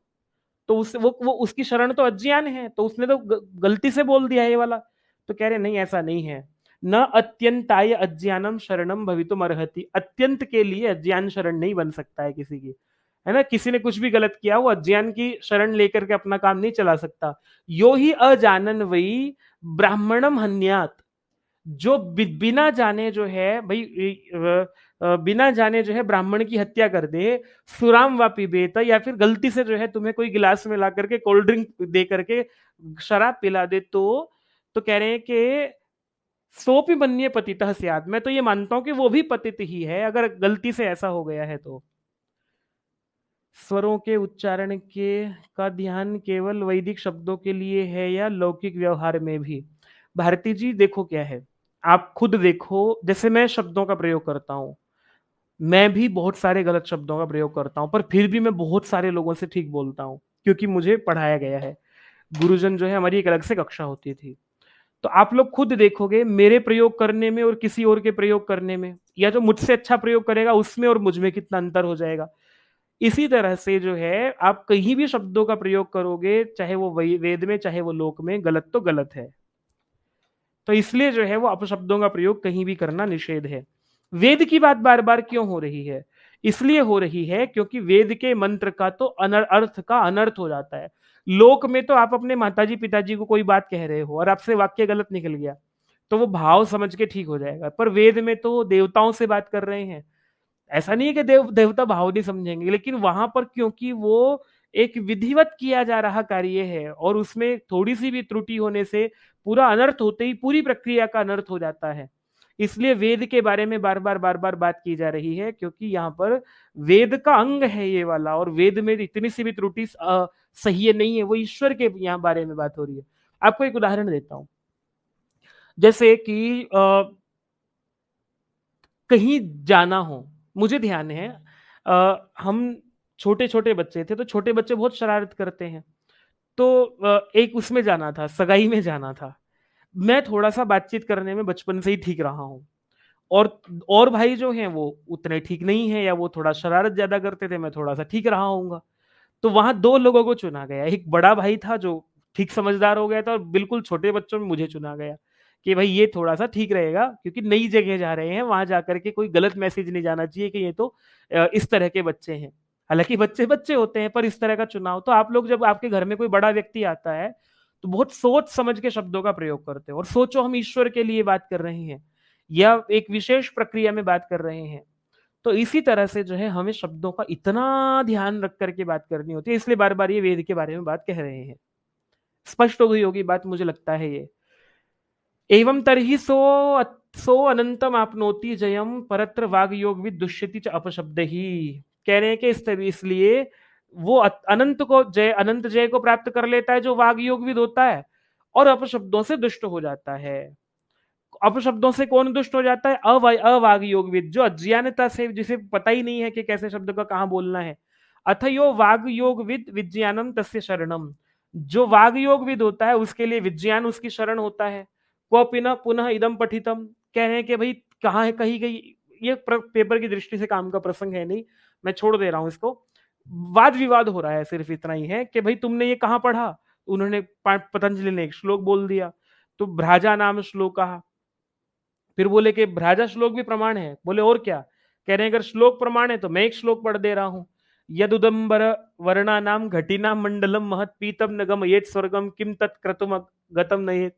वो उसकी शरण तो अज्ञान है, तो उसने तो गलती से बोल दिया ये वाला। तो कह रहे नहीं, ऐसा नहीं है। न अत्यंताय अज्ञानम शरणम भवितुम अर्हति, अत्यंत के लिए अज्ञान शरण नहीं बन सकता है किसी की, है ना। किसी ने कुछ भी गलत किया, वो अज्ञान की शरण लेकर के अपना काम नहीं चला सकता। यो ही अजानन वही ब्राह्मणम हन्यात, जो बिना जाने जो है भाई, बिना जाने जो है ब्राह्मण की हत्या कर दे, सुराम व पिबेत, या फिर गलती से जो है तुम्हें कोई गिलास में ला करके कोल्ड ड्रिंक दे करके शराब पिला दे, तो कह रहे हैं कि सोपि मन्ये पतितः स्यात्, मैं तो ये मानता हूं कि वो भी पतित ही है अगर गलती से ऐसा हो गया है तो। स्वरों के उच्चारण के का ध्यान केवल वैदिक शब्दों के लिए है या लौकिक व्यवहार में भी? भारती जी देखो क्या है, आप खुद देखो, जैसे मैं शब्दों का प्रयोग करता हूं, मैं भी बहुत सारे गलत शब्दों का प्रयोग करता हूं, पर फिर भी मैं बहुत सारे लोगों से ठीक बोलता हूं, क्योंकि मुझे पढ़ाया गया है। गुरुजन जो है, हमारी एक अलग से कक्षा होती थी। तो आप लोग खुद देखोगे मेरे प्रयोग करने में और किसी और के प्रयोग करने में, या जो मुझसे अच्छा प्रयोग करेगा उसमें और मुझ में कितना अंतर हो जाएगा। इसी तरह से जो है आप कहीं भी शब्दों का प्रयोग करोगे, चाहे वो वेद में चाहे वो लोक में, गलत तो गलत है। तो इसलिए जो है वो अपशब्दों का प्रयोग कहीं भी करना निषेध है। वेद की बात बार बार क्यों हो रही है? इसलिए हो रही है क्योंकि वेद के मंत्र का तो अर्थ का अनर्थ हो जाता है। लोक में तो आप अपने माताजी पिताजी को कोई बात कह रहे हो और आपसे वाक्य गलत निकल गया, तो वो भाव समझ के ठीक हो जाएगा, पर वेद में तो देवताओं से बात कर रहे हैं। ऐसा नहीं है कि देवता भाव नहीं समझेंगे, लेकिन वहां पर क्योंकि वो एक विधिवत किया जा रहा कार्य है, और उसमें थोड़ी सी भी त्रुटि होने से पूरा अनर्थ होते ही पूरी प्रक्रिया का अनर्थ हो जाता है। इसलिए वेद के बारे में बार बार बात की जा रही है, क्योंकि यहाँ पर वेद का अंग है ये वाला, और वेद में इतनी सी भी त्रुटि सही नहीं है, वो ईश्वर के यहाँ बारे में बात हो रही है। आपको एक उदाहरण देता हूं, जैसे कि कहीं जाना हो, मुझे ध्यान है हम छोटे-छोटे बच्चे थे, तो छोटे बच्चे बहुत शरारत करते हैं। तो एक उसमें जाना था, सगाई में जाना था। मैं थोड़ा-सा बातचीत करने में बचपन से ही ठीक रहा हूँ और भाई जो हैं वो उतने ठीक नहीं हैं या वो थोड़ा शरारत ज़्यादा करते थे, मैं थोड़ा-सा ठीक रहा होऊँगा। तो वहाँ 2 लोगों को चुना गया। एक बड़ा भाई था जो ठीक समझदार हो गया था और बिल्कुल छोटे बच्चों में मुझे चुना गया कि भाई ये थोड़ा-सा ठीक रहेगा क्योंकि नई जगह जा रहे हैं, वहाँ जाकर के कोई गलत मैसेज नहीं जाना चाहिए कि ये तो इस तरह के बच्चे हैं। हालाँकि बच्चे बच्चे होते हैं पर इस तरह का चुनाव तो आप लोग जब आपके घर में कोई बड़ा व्यक्ति आता है, तो बहुत सोच समझ के शब्दों का प्रयोग करते हो और सोचो हम ईश्वर के लिए बात कर रहे हैं या एक विशेष प्रक्रिया में बात कर रहे हैं। तो इसी तरह से जो है हमें शब्दों का इतना ध्यान रख करके बात करनी होती है, इसलिए बार-बार ये वेद के बारे में बात कह रहे हैं। स्पष्ट हो गई होगी बात मुझे लगता है ये। एवं तर्हि सो अनंतम आपनोति जयम परत्र वाग योग विद दुष्यति च अपशब्दैहि। कह रहे हैं कि इसलिए वो अनंत को जय अनंत जय को प्राप्त कर लेता है जो वाग योग विद होता है और अपशब्दों से दुष्ट हो जाता है। अपशब्दों से कौन दुष्ट हो जाता है? अवाग योगविद, जो अज्ञानता से जिसे पता ही नहीं है कि कैसे शब्द का कहां बोलना है। अथ यो वाग योगविद विज्ञानम तस्य शरणम, जो वाग योगविद होता है उसके लिए विज्ञान उसकी शरण होता है। क्वपि न पुनः इदम पठितम, कह रहे हैं कि भाई कहाँ है कही गई, ये पेपर की दृष्टि से काम का प्रसंग है नहीं, मैं छोड़ दे रहा हूं इसको। वाद विवाद हो रहा है, सिर्फ इतना ही है कि भाई तुमने ये कहाँ पढ़ा। उन्होंने पतंजलि ने एक श्लोक बोल दिया, तो भ्राजा नाम श्लोक कहा। फिर बोले कि भ्राजा श्लोक भी प्रमाण है। बोले और क्या? कह रहे हैं अगर श्लोक प्रमाण है तो मैं एक श्लोक पढ़ दे रहा हूं। यदुदंबर वर्णा नाम घटिना मंडलम महत पीतम नगम ये स्वर्गम किम तत्क्रतुम गतम नहीं।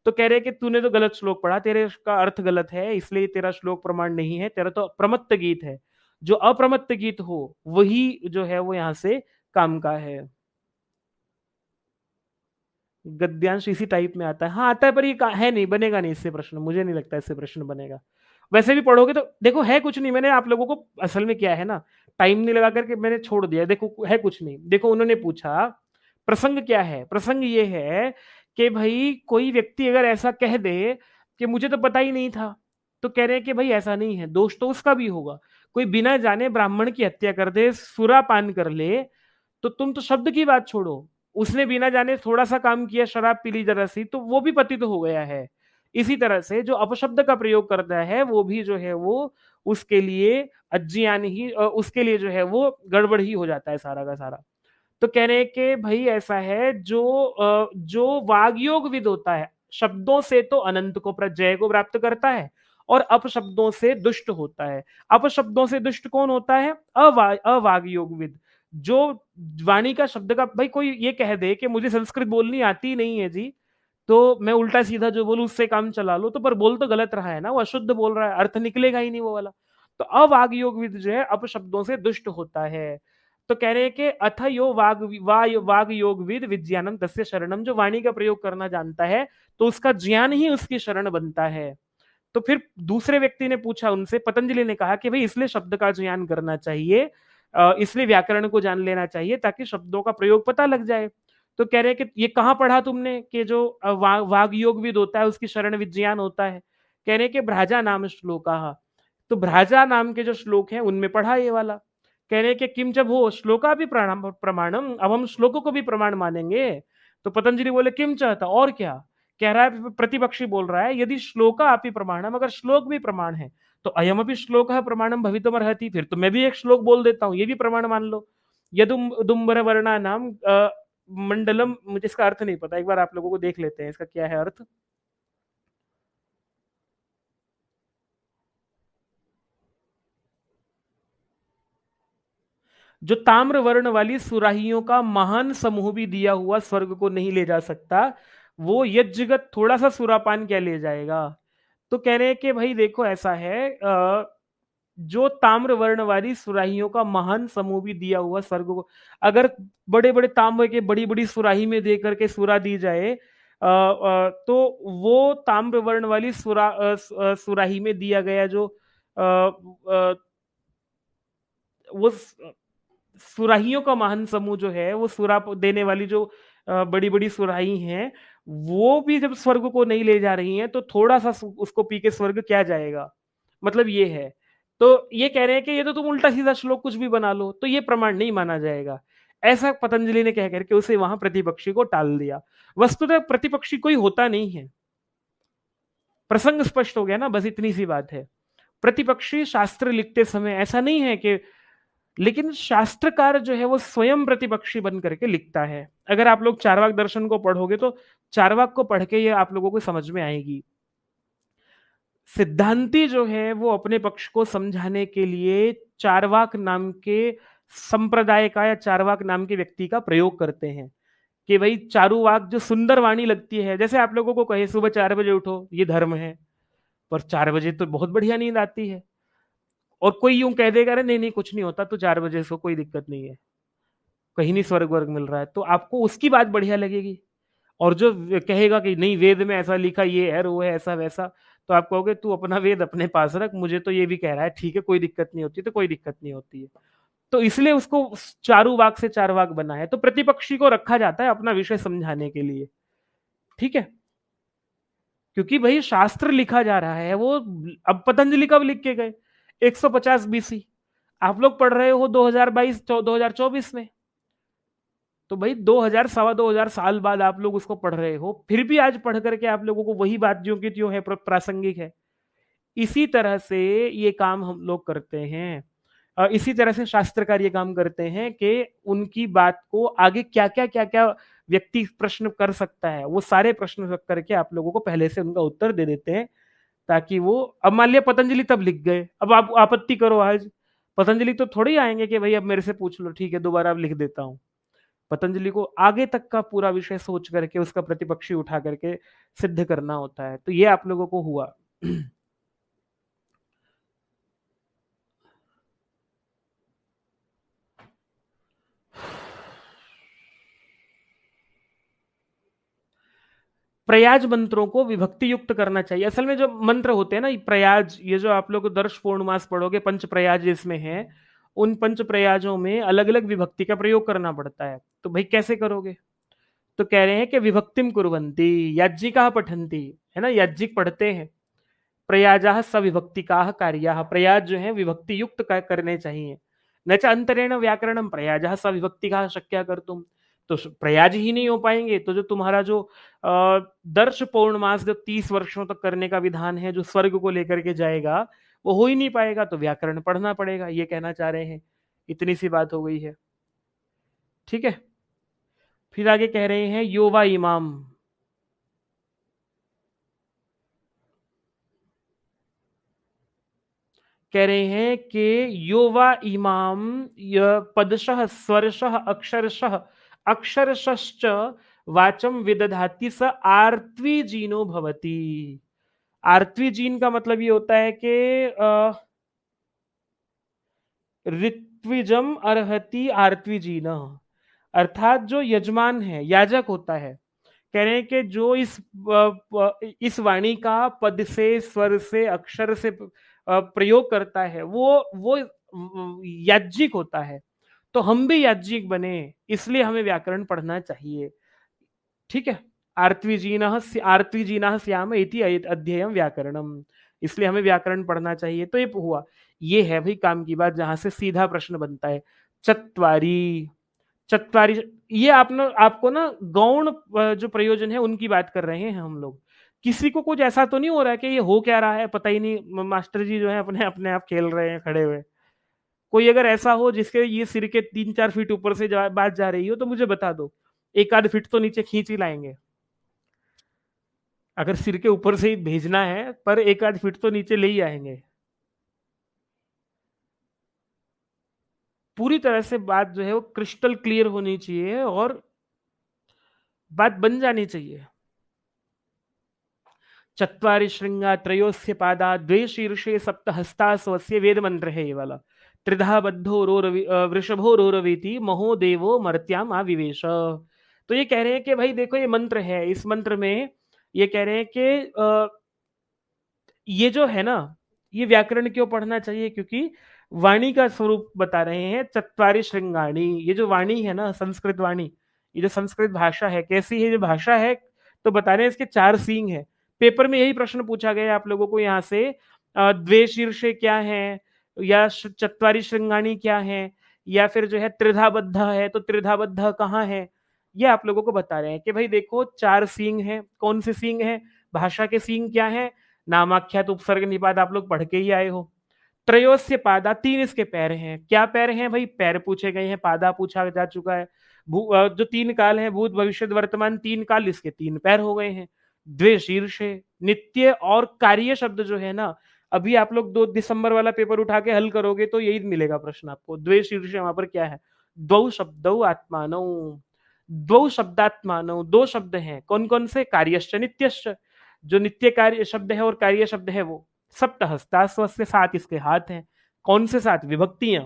तो कह रहे हैं कि तूने तो गलत श्लोक पढ़ा, तेरे का अर्थ गलत है, इसलिए तेरा श्लोक प्रमाण नहीं है, तेरा तो प्रमत्त गीत है। जो अप्रमत्त गीत हो वही जो है वो यहां से काम का है। गद्यांश इसी टाइप में आता है, हाँ आता है, पर ये है नहीं, बनेगा नहीं इससे प्रश्न, मुझे नहीं लगता इससे प्रश्न बनेगा। वैसे भी पढ़ोगे तो देखो है कुछ नहीं, मैंने आप लोगों को असल में क्या है ना, टाइम नहीं लगा करके मैंने छोड़ दिया। देखो है कुछ नहीं, देखो उन्होंने पूछा प्रसंग क्या है। प्रसंग ये है कि भाई कोई व्यक्ति अगर ऐसा कह दे कि मुझे तो पता ही नहीं था, तो कह रहे हैं कि भाई ऐसा नहीं है, दोष तो उसका भी होगा। कोई बिना जाने ब्राह्मण की हत्या कर दे, सुरापान कर ले, तो तुम तो शब्द की बात छोड़ो, उसने बिना जाने थोड़ा सा काम किया, शराब पी ली जरा सी, तो वो भी पतित हो गया है। इसी तरह से जो अपशब्द का प्रयोग करता है वो भी जो है वो उसके लिए अज्ञान ही, उसके लिए जो है वो गड़बड़ ही हो जाता है सारा का सारा। तो कह रहे हैं कि भाई ऐसा है जो वागयोग विद होता है, शब्दों से तो अनंत को जय को प्राप्त करता है और अपशब्दों से दुष्ट होता है। अपशब्दों से दुष्ट कौन होता है? अवागयोगविद। जो वाणी का शब्द का, भाई कोई ये कह दे कि मुझे संस्कृत बोलनी आती नहीं है जी, तो मैं उल्टा सीधा जो बोलूं उससे काम चला लो, तो पर बोल तो गलत रहा है ना, वो अशुद्ध बोल रहा है, अर्थ निकलेगा ही नहीं वो वाला। तो अवागयोगविद जो है अपशब्दों से दुष्ट होता है। तो कह रहे हैं कि अथ यो वाग योगविद विज्ञानम तस्य शरणम, जो वाणी का प्रयोग करना जानता है तो उसका ज्ञान ही उसकी शरण बनता है। तो फिर दूसरे व्यक्ति ने पूछा उनसे, पतंजलि ने कहा कि भाई इसलिए शब्द का ज्ञान करना चाहिए, इसलिए व्याकरण को जान लेना चाहिए ताकि शब्दों का प्रयोग पता लग जाए। तो कह रहे हैं कि ये कहाँ पढ़ा तुमने कि जो वाग योगविद होता है उसकी शरण विज्ञान होता है? कह रहे हैं कि भ्राजा नाम श्लोका, तो भ्राजा नाम के जो श्लोक हैं उनमें पढ़ा ये वाला। कह रहे हैं कि किम, जब हो श्लोका भी प्रमाणम, अब हम श्लोकों को भी प्रमाण मानेंगे। तो पतंजलि बोले किम चाहता, और क्या? कह रहा है, प्रतिपक्षी बोल रहा है यदि श्लोका अपि प्रमाणम, अगर श्लोक भी प्रमाण है तो अयम अपि श्लोक है प्रमाणम भवितुमर्हति, फिर तो मैं भी एक श्लोक बोल देता हूँ, ये भी प्रमाण मान लो। यदुम उदुम्बर वर्णा नाम मंडलम, मुझे इसका अर्थ नहीं पता, एक बार आप लोगों को देख लेते हैं इसका क्या है अर्थ। जो ताम्र वर्ण वाली सुराहियों का महान समूह भी दिया हुआ स्वर्ग को नहीं ले जा सकता, वो यज्ञगत थोड़ा सा सुरापान क्या ले जाएगा। तो कह रहे हैं कि भाई देखो ऐसा है, जो ताम्र वर्ण वाली सुराहियों का महान समूह भी दिया हुआ स्वर्ग को, अगर बड़े बड़े तांबे के बड़ी बड़ी सुराही में दे करके सुरा दी जाए, तो वो ताम्र वर्ण वाली सुराही में दिया गया जो वो सुराहियों का महान समूह जो है, वो सुरा देने वाली जो बड़ी बड़ी सुराही हैं, वो भी जब स्वर्ग को नहीं ले जा रही हैं, तो थोड़ा सा उसको पी के स्वर्ग क्या जाएगा। मतलब ये है तो ये कह रहे हैं कि ये तो तुम उल्टा सीधा श्लोक कुछ भी बना लो, तो ये प्रमाण नहीं माना जाएगा। ऐसा पतंजलि ने कह करके उसे वहां प्रतिपक्षी को टाल दिया। वस्तुतः प्रतिपक्षी कोई होता नहीं है, प्रसंग स्पष्ट हो गया ना, बस इतनी सी बात है। प्रतिपक्षी शास्त्र लिखते समय ऐसा नहीं है कि, लेकिन शास्त्रकार जो है वो स्वयं प्रतिपक्षी बन करके लिखता है। अगर आप लोग चारवाक दर्शन को पढ़ोगे तो चारवाक को पढ़ के ये आप लोगों को समझ में आएगी। सिद्धांती जो है वो अपने पक्ष को समझाने के लिए चारवाक नाम के संप्रदाय का या चारवाक नाम के व्यक्ति का प्रयोग करते हैं कि भाई चारुवाक जो सुंदर वाणी लगती है, जैसे आप लोगों को कहे सुबह 4 बजे उठो, ये धर्म है, पर 4 बजे तो बहुत बढ़िया नींद आती है। और कोई यूं कह देगा अरे नहीं नहीं कुछ नहीं होता, तो 4 बजे सो, कोई दिक्कत नहीं है, कहीं नहीं स्वर्ग वर्ग मिल रहा है, तो आपको उसकी बात बढ़िया लगेगी। और जो कहेगा कि नहीं वेद में ऐसा लिखा, ये है वो है ऐसा वैसा, तो आप कहोगे तू अपना वेद अपने पास रख, मुझे तो ये भी कह रहा है ठीक है, कोई दिक्कत नहीं होती, तो कोई दिक्कत नहीं होती है। तो इसलिए उसको चारू वाक से चार वाक बना है। तो प्रतिपक्षी को रखा जाता है अपना विषय समझाने के लिए, ठीक है, क्योंकि भाई शास्त्र लिखा जा रहा है वो। अब पतंजलि कब लिख के गए? 150 बीसी। आप लोग पढ़ रहे हो 2022 2024 में, तो भाई 2000 सवा 2000 साल बाद आप लोग उसको पढ़ रहे हो, फिर भी आज पढ़ करके आप लोगों को वही बात जो की त्यों है, प्रासंगिक है। इसी तरह से ये काम हम लोग करते हैं, इसी तरह से शास्त्रकार ये काम करते हैं कि उनकी बात को आगे क्या क्या व्यक्ति प्रश्न कर सकता है, वो सारे प्रश्न रख करके आप लोगों को पहले से उनका उत्तर दे देते हैं, ताकि वो, अब मान लिया पतंजलि तब लिख गए, अब आप आपत्ति करो आज, पतंजलि तो थोड़ी आएंगे कि भाई अब मेरे से पूछ लो, ठीक है दोबारा अब लिख देता हूं। पतंजलि को आगे तक का पूरा विषय सोच करके उसका प्रतिपक्षी उठा करके सिद्ध करना होता है। तो ये आप लोगों को हुआ। प्रयाज मंत्रों को विभक्ति युक्त करना चाहिए। असल में जो मंत्र होते हैं ना प्रयाज, ये जो आप लोग दर्श पूर्णमास पढ़ोगे, पंच प्रयाज इसमें है, उन पंच प्रयाजों में अलग अलग विभक्ति का प्रयोग करना पड़ता है। तो भाई कैसे करोगे? तो कह रहे हैं कि विभक्तिम कुर्वन्ति याज्ञिका पठन्ति, है ना, याज्ञिक पढ़ते हैं। प्रयाजाः सविभक्तिकाः कार्याः, प्रयाज जो है विभक्ति युक्त करने चाहिए। न च अंतरेण व्याकरणम प्रयाजाः सविभक्तिकाः शक्या कर्तुम, तो प्रयाज ही नहीं हो पाएंगे तो जो तुम्हारा जो दर्श पौर्णमास जो 30 वर्षों तक करने का विधान है, जो स्वर्ग को लेकर के जाएगा, वो हो ही नहीं पाएगा, तो व्याकरण पढ़ना पड़ेगा, ये कहना चाह रहे हैं। इतनी सी बात हो गई है, ठीक है। फिर आगे कह रहे हैं योवा इमाम, कह रहे हैं कि योवा इमाम पदशः स्वरशः अक्षरशः अक्षरशश्च वाचम विदधाति स आर्त्वीजीनो भवति। आर्त्वीजीन का मतलब ये होता है कि ऋत्विजम अर्हति आर्त्वीजीन, अर्थात जो यजमान है, याजक होता है, कह रहे हैं कि जो इस वाणी का पद से, स्वर से, अक्षर से प्रयोग करता है, वो याज्ञिक होता है। तो हम भी याज्ञिक बने, इसलिए हमें व्याकरण पढ़ना चाहिए, ठीक है। आर्त्विजीनः स्याम इति अध्ययम व्याकरणम, इसलिए हमें व्याकरण पढ़ना चाहिए। तो ये हुआ, ये है भाई काम की बात, जहां से सीधा प्रश्न बनता है। चत्वारी, चत्वारी, ये आपको ना गौण जो प्रयोजन है उनकी बात कर रहे हैं हम लोग। किसी को कुछ ऐसा तो नहीं हो रहा है कि ये हो क्या रहा है पता ही नहीं, मास्टर जी जो है अपने अपने आप खेल रहे हैं खड़े हुए। कोई अगर ऐसा हो जिसके ये सिर के 3-4 फीट ऊपर से बात जा रही हो तो मुझे बता दो, एक आध फीट तो नीचे खींच ही लाएंगे। अगर सिर के ऊपर से ही भेजना है, पर एक आध फीट तो नीचे ले ही आएंगे। पूरी तरह से बात जो है वो क्रिस्टल क्लियर होनी चाहिए और बात बन जानी चाहिए। चत्वारि श्रृंगा त्रयोस्य पादा द्वे शीर्षे सप्त हस्ता स्वस्य, वेद मंत्र है ये वाला। त्रिधा बद्धो वृषभो रोरवेति महो देवो मर्त्याम आविवेश। तो ये कह रहे हैं कि भाई देखो ये मंत्र है, इस मंत्र में ये कह रहे हैं कि ये जो है ना, ये व्याकरण क्यों पढ़ना चाहिए? क्योंकि वाणी का स्वरूप बता रहे हैं। चत्वारि श्रृंगाणी, ये जो वाणी है ना, संस्कृत वाणी, ये जो संस्कृत भाषा है, कैसी है जो भाषा है, तो बता रहे हैं इसके 4 सींग है। पेपर में यही प्रश्न पूछा गया आप लोगों को यहाँ से, द्वे शीर्षे क्या है, या चत्वारी श्रृंगाणी क्या है, या फिर जो है त्रिधाबद्ध है तो त्रिधाबद्ध कहाँ है। ये आप लोगों को बता रहे हैं कि भाई देखो 4 सींग हैं, कौन से सींग हैं, भाषा के सींग क्या है, नामाख्यात उपसर्ग निपात आप लोग पढ़ के ही आए हो। त्रयोस्य पादा, 3 इसके पैर हैं, क्या पैर हैं भाई, पैर पूछे गए हैं, पादा पूछा जा चुका है। जो 3 काल हैं, भूत भविष्य वर्तमान, 3 काल, इसके 3 पैर हो गए हैं। द्वे शीर्षे, नित्य और कार्य शब्द जो है ना, अभी आप लोग 2 दिसंबर वाला पेपर उठा के हल करोगे तो यही मिलेगा प्रश्न आपको। द्वे शीर्षे वहां पर क्या है, द्वौ शब्दौ आत्मानौ, द्वौ शब्दात्मानौ, 2 शब्द हैं, कौन कौन से, कार्यश्च नित्यश्च, जो नित्य कार्य शब्द है और कार्य शब्द है वो। सप्त हस्तास्वस्य, 7 इसके हाथ हैं, कौन से 7 विभक्तियां।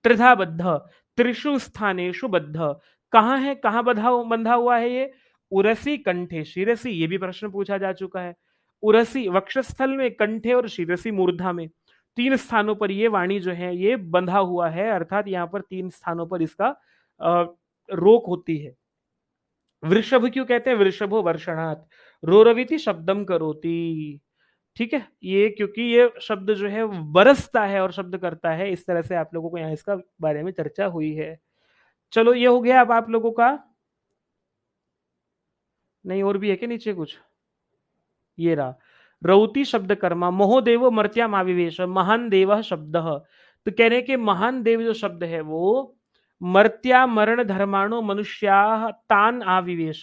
त्रिधा बद्ध, त्रिषु स्थानेषु बद्ध, कहाँ है, कहाँ बंधा हुआ है ये, उरसी कंठे शिरसी, ये भी प्रश्न पूछा जा चुका है। उरसी वक्षस्थल में, कंठे और शिरसी मूर्धा में, 3 स्थानों पर ये वाणी जो है ये बंधा हुआ है, अर्थात यहाँ पर 3 स्थानों पर इसका रोक होती है। वृषभ क्यों कहते हैं, वृषभो वर्षणात्, रोरवीति शब्दम करोति, ठीक है, ये क्योंकि ये शब्द जो है बरसता है और शब्द करता है, इस तरह से आप लोगों को यहाँ इसका बारे में चर्चा हुई है। चलो ये हो गया अब आप लोगों का, नहीं और भी है क्या नीचे कुछ, ये रहा रौति शब्द कर्मा, मोहोदेव मर्त्या माविवेश, महान देव शब्द, तो कह रहे कि महान देव जो शब्द है वो मर्त्या मरण धर्माणु मनुष्या तान आविवेश,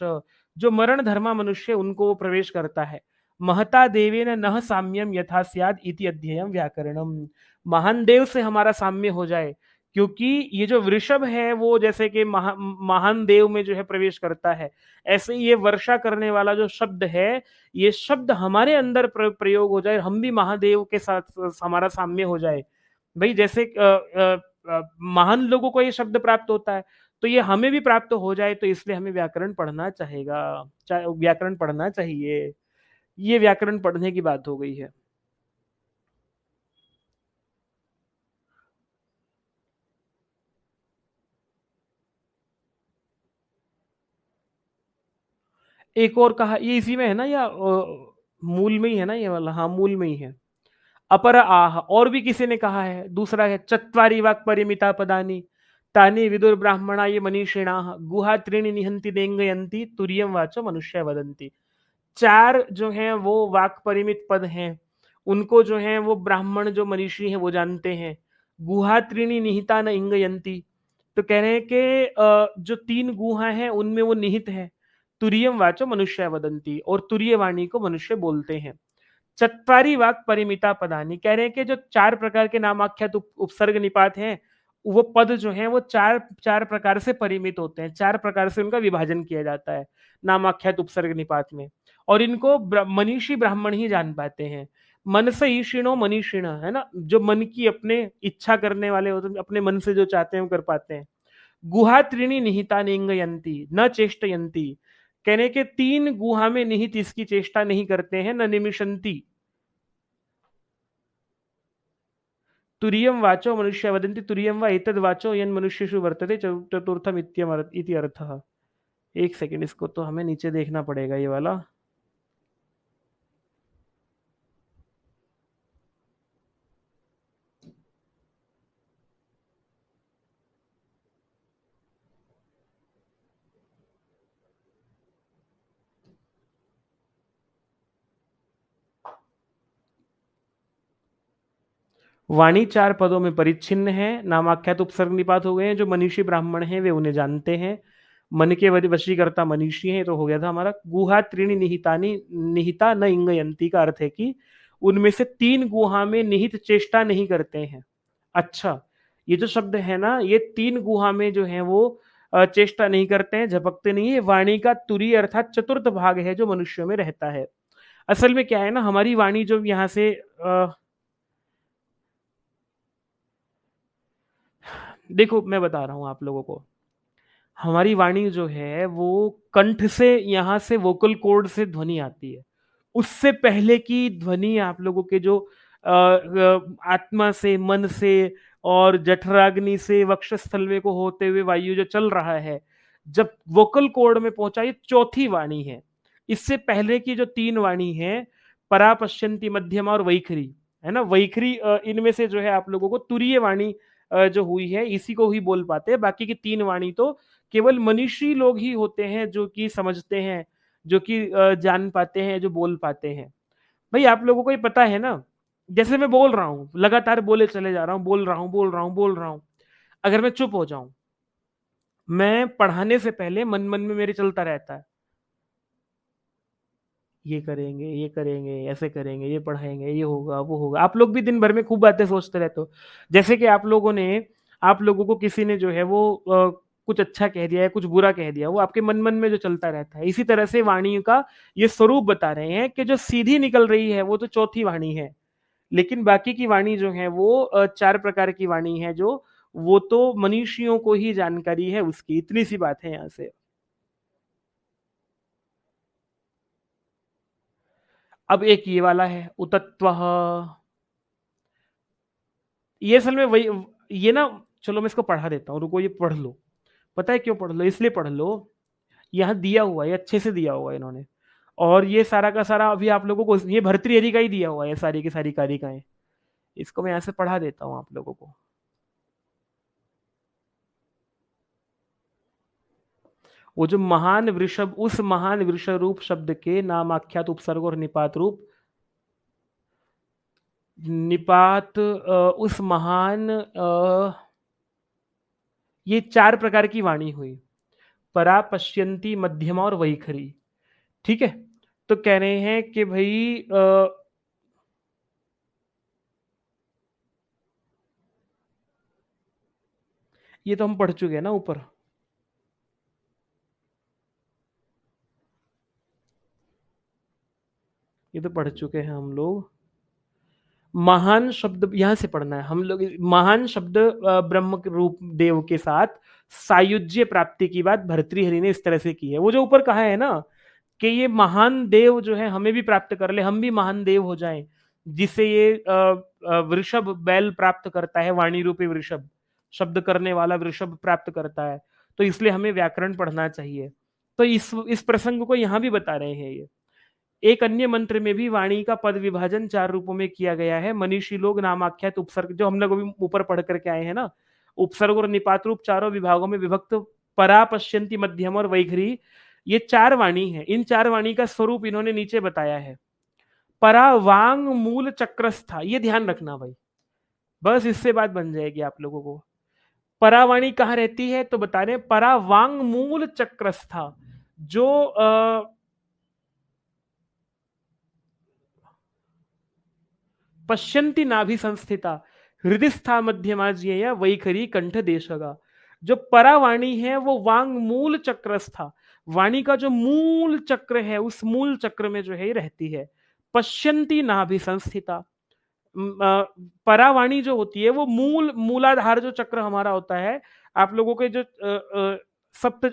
जो मरण धर्मा मनुष्य उनको वो प्रवेश करता है। महता देवेन नह साम्यम यथा स्याद इति अध्ययम व्याकरणम, महान देव से हमारा साम्य हो जाए, क्योंकि ये जो वृषभ है वो जैसे कि महान देव में जो है प्रवेश करता है, ऐसे ही ये वर्षा करने वाला जो शब्द है, ये शब्द हमारे अंदर प्रयोग हो जाए, हम भी महादेव के साथ हमारा साम्य हो जाए। भाई जैसे महान लोगों को ये शब्द प्राप्त होता है, तो ये हमें भी प्राप्त हो जाए, तो इसलिए हमें व्याकरण पढ़ना चाहेगा, व्याकरण पढ़ना चाहिए। ये व्याकरण पढ़ने की बात हो गई है। एक और कहा, ये इसी में है ना, या मूल में ही है ना ये वाला, हाँ मूल में ही है। अपर आह, और भी किसी ने कहा है, दूसरा है चत्वारि वाक् परिमिता पदानि तानि विदुर ब्राह्मणा ये मनीषिणा गुहा त्रीणि निहंति देंगयंती तुर्यम वाचो मनुष्य वदंती, 4 जो हैं वो वाक परिमित पद हैं, उनको जो है वो ब्राह्मण जो मनीषी हैं वो जानते हैं। गुहा त्रीणि निहिता न इंगयंती, तो कह रहे हैं कि जो 3 गुहा हैं उनमें वो निहित है। तुरियम वाचो मनुष्य वदंती, और तुरीय वाणी को मनुष्य बोलते हैं। चत्वारी वाक परिमिता पदानी, कह रहे हैं कि जो 4 प्रकार के नामाख्यात उपसर्ग निपात हैं, वो पद जो हैं वो 4 प्रकार से परिमित होते हैं, 4 प्रकार से उनका विभाजन किया जाता है नामाख्यात उपसर्ग निपात में, और इनको मनीषी ब्राह्मण ही जान पाते हैं। मन से ईशिणो मनीषिण, है ना, जो मन की अपने इच्छा करने वाले होते हैं, अपने मन से जो चाहते हैं वो कर पाते हैं। गुहा त्रीणी निहिता निंगयंती न चेष्टयंती, कहने के 3 गुहा में निहित इसकी चेष्टा नहीं करते हैं, न निमिषंती। तुरीयम वाचो मनुष्य वदंती तुरीयम वा एतद वाचो यन मनुष्येषु वर्तते चतुर्थम इति अर्थः। एक सेकंड, इसको तो हमें नीचे देखना पड़ेगा ये वाला। वाणी 4 पदों में परिच्छिन्न है, नामाख्यात उपसर्ग निपात हो गए हैं, जो मनीषी ब्राह्मण हैं वे उन्हें जानते हैं। मन के वशीकर्ता मनीषी हैं, तो हो गया था हमारा। गुहा त्रीणि निहितानि निहिता न इंगयंती का अर्थ है कि उनमें से 3 गुहा में निहित चेष्टा नहीं करते हैं। अच्छा, ये जो शब्द है ना, ये 3 गुहा में जो है वो चेष्टा नहीं करते हैं, झपकते नहीं है। वाणी का तुरी अर्थात चतुर्थ भाग है जो मनुष्यों में रहता है। असल में क्या है ना, हमारी वाणी जो यहाँ से देखो मैं बता रहा हूं आप लोगों को, हमारी वाणी जो है वो कंठ से, यहां से वोकल कॉर्ड से ध्वनि आती है, उससे पहले की ध्वनि आप लोगों के जो आत्मा से, मन से और जठराग्नि से वक्षस्थल में को होते हुए वायु जो चल रहा है, जब वोकल कॉर्ड में पहुंचा, ये चौथी वाणी है। इससे पहले की जो 3 वाणी है, परा, पश्यंती, मध्यमा और वैखरी, है ना। वैखरी इनमें से जो है आप लोगों को तुरीय वाणी जो हुई है इसी को ही बोल पाते हैं, बाकी की तीन वाणी तो केवल मनीषी लोग ही होते हैं जो कि समझते हैं, जो कि जान पाते हैं, जो बोल पाते हैं। भाई आप लोगों को ये पता है ना, जैसे मैं बोल रहा हूँ लगातार बोले चले जा रहा हूँ, बोल रहा हूँ बोल रहा हूँ बोल रहा हूँ, अगर मैं चुप हो जाऊं, मैं पढ़ाने से पहले मन मन में मेरे चलता रहता है, ये करेंगे ये करेंगे ऐसे करेंगे ये पढ़ाएंगे ये होगा वो होगा। आप लोग भी दिन भर में खूब बातें सोचते रहते हो, जैसे कि आप लोगों ने, आप लोगों को किसी ने जो है वो कुछ अच्छा कह दिया है कुछ बुरा कह दिया, वो आपके मन मन में जो चलता रहता है। इसी तरह से वाणी का ये स्वरूप बता रहे हैं कि जो सीधी निकल रही है वो तो चौथी वाणी है, लेकिन बाकी की वाणी जो है वो चार प्रकार की वाणी है, जो वो तो मनीषियों को ही जानकारी है उसकी। इतनी सी बात है यहाँ से। अब एक ये वाला है उतत्व, ये असल में वही, ये ना, चलो मैं इसको पढ़ा देता हूँ, रुको ये पढ़ लो। पता है क्यों पढ़ लो, इसलिए पढ़ लो, यहाँ दिया हुआ है, अच्छे से दिया हुआ है इन्होंने, और ये सारा का सारा अभी आप लोगों को ये भर्तृहरि का ही दिया हुआ है, सारी की सारी कारिकाएं। इसको मैं यहाँ से पढ़ा देता हूँ आप लोगों को। वो जो महान वृषभ, उस महान वृषभ रूप शब्द के नामाख्यात उपसर्ग और निपात रूप, निपात उस महान ये चार प्रकार की वाणी हुई, परा पश्यंती मध्यमा और वैखरी। ठीक है, तो कह रहे हैं कि भाई ये तो हम पढ़ चुके हैं ना ऊपर, ये तो पढ़ चुके हैं हम लोग। महान शब्द यहां से पढ़ना है हम लोग, महान शब्द ब्रह्म के रूप देव के साथ सायुज्य प्राप्ति की बात भर्तृहरि ने इस तरह से की है। वो जो ऊपर कहा है ना कि ये महान देव जो है हमें भी प्राप्त कर ले, हम भी महान देव हो जाएं, जिससे ये वृषभ बैल प्राप्त करता है, वाणी रूपी वृषभ, शब्द करने वाला वृषभ प्राप्त करता है, तो इसलिए हमें व्याकरण पढ़ना चाहिए। तो इस प्रसंग को यहां भी बता रहे हैं ये। एक अन्य मंत्र में भी वाणी का पद विभाजन चार रूपों में किया गया है। मनीषी लोग नामाख्यात उपसर्ग, जो हम लोग अभी ऊपर पढ़ करके आए हैं ना, उपसर्ग और निपात रूप चारों विभागों में विभक्त परा पश्यंती मध्यम और वैखरी, ये चार वाणी है। इन चार वाणी का स्वरूप इन्होंने नीचे बताया है। परा वांग मूल चक्रस्था, ये ध्यान रखना भाई, बस इससे बात बन जाएगी आप लोगों को। परावाणी कहाँ रहती है तो बता रहे परा वांग मूल चक्रस्था, जो पश्यंती नाभि संस्थिता हृदयस्था मध्यमा ज्ञेया वैखरी कंठ देशगा। जो परावाणी है वो वांग मूल चक्रस्था, वाणी का जो मूल चक्र है उस मूल चक्र में जो है रहती है। पश्यंती नाभि संस्थिता, परावाणी जो होती है वो मूलाधार जो चक्र हमारा होता है, आप लोगों के जो सप्त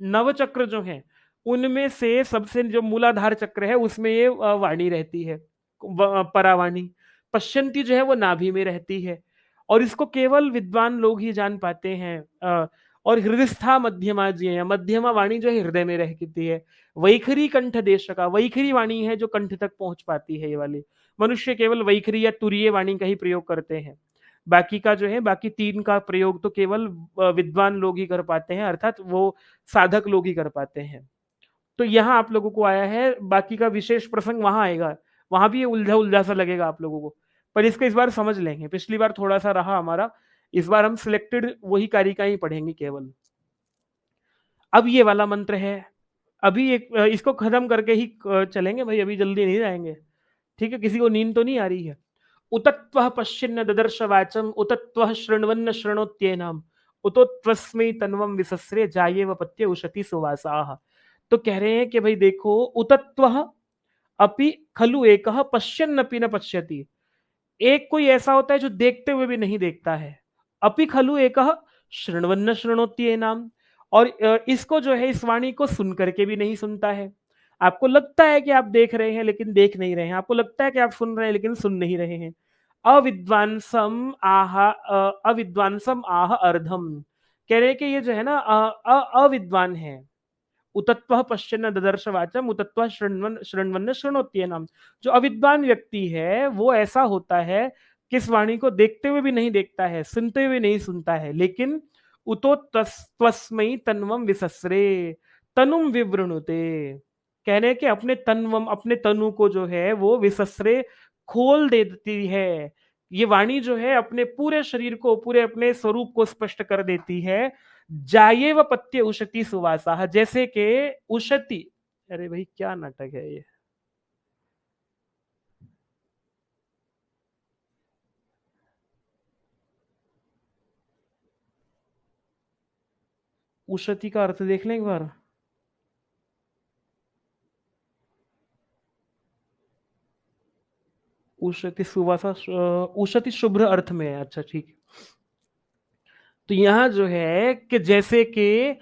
नव चक्र जो हैं उनमें से सबसे जो मूलाधार चक्र है उसमें ये वाणी रहती है, परावाणी। पश्यंती जो है वो नाभि में रहती है, और इसको केवल विद्वान लोग ही जान पाते हैं। और हृदयस्था मध्यमा जी है, मध्यमा वाणी जो है हृदय में रहती है। वैखरी कंठ देश का, वैखरी वाणी है जो कंठ तक पहुंच पाती है ये वाली। मनुष्य केवल वैखरी या तुरीय वाणी का ही प्रयोग करते हैं, बाकी का जो है बाकी तीन का प्रयोग तो केवल विद्वान लोग ही कर पाते हैं, अर्थात वो साधक लोग ही कर पाते हैं। तो यहाँ आप लोगों को आया है, बाकी का विशेष प्रसंग वहां आएगा, वहां भी ये उलझा उलझा सा लगेगा आप लोगों को, पर इसको इस बार समझ लेंगे। पिछली बार थोड़ा सा रहा हमारा, इस बार हम सिलेक्टेड वही कारिका ही पढ़ेंगे केवल। अब ये वाला मंत्र है, अभी एक इसको खत्म करके ही चलेंगे भाई, अभी जल्दी नहीं जाएंगे। ठीक है, किसी को नींद तो नहीं आ रही है। उतत्वः पश्यन्न ददर्श वाचम उतत्वः शृण्वन्न शृणोत्येनाम उतोत्वस्मै तन्वम विसस्रे जायेव पत्ये उशति सुवासाः। तो कह रहे हैं कि भाई देखो, उतत्वः अपि खलु एकः पश्यन्नपि न पश्यति, एक कोई ऐसा होता है जो देखते हुए भी नहीं देखता है। अपि खलु एकः शृण्वन्न शृणोत्येनाम, और इसको जो है इस वाणी को सुन करके भी नहीं सुनता है। आपको लगता है कि आप देख रहे हैं लेकिन देख नहीं रहे हैं, आपको लगता है कि आप सुन रहे हैं लेकिन सुन नहीं रहे हैं। अविद्वांसम आह अर्धम, कह रहे हैं कि ये जो है ना अविद्वान है, उतत्वः पश्यन् ददर्श वाचम उतत्वः शृण्वन् शृणोत्येनम्। जो अविद्वान व्यक्ति है वो ऐसा होता है कि इस वाणी को देखते हुए भी नहीं देखता है, सुनते हुए नहीं सुनता है, लेकिन उतो तस्मै तन्वम विसस्रे तनुम विवृणुते, कहने के अपने तन्वम, अपने तनु को जो है वो विसस्रे, खोल देती है। ये वाणी जो है अपने पूरे शरीर को, पूरे अपने स्वरूप को स्पष्ट कर देती है। जाये व पत्य उशति सुवासा, जैसे के उशति, अरे भाई क्या नाटक है ये, उशति का अर्थ देख लें एक बार। उशति सुवासा, उशति शुभ्र अर्थ में है, अच्छा ठीक है। तो यहां जो है कि जैसे कि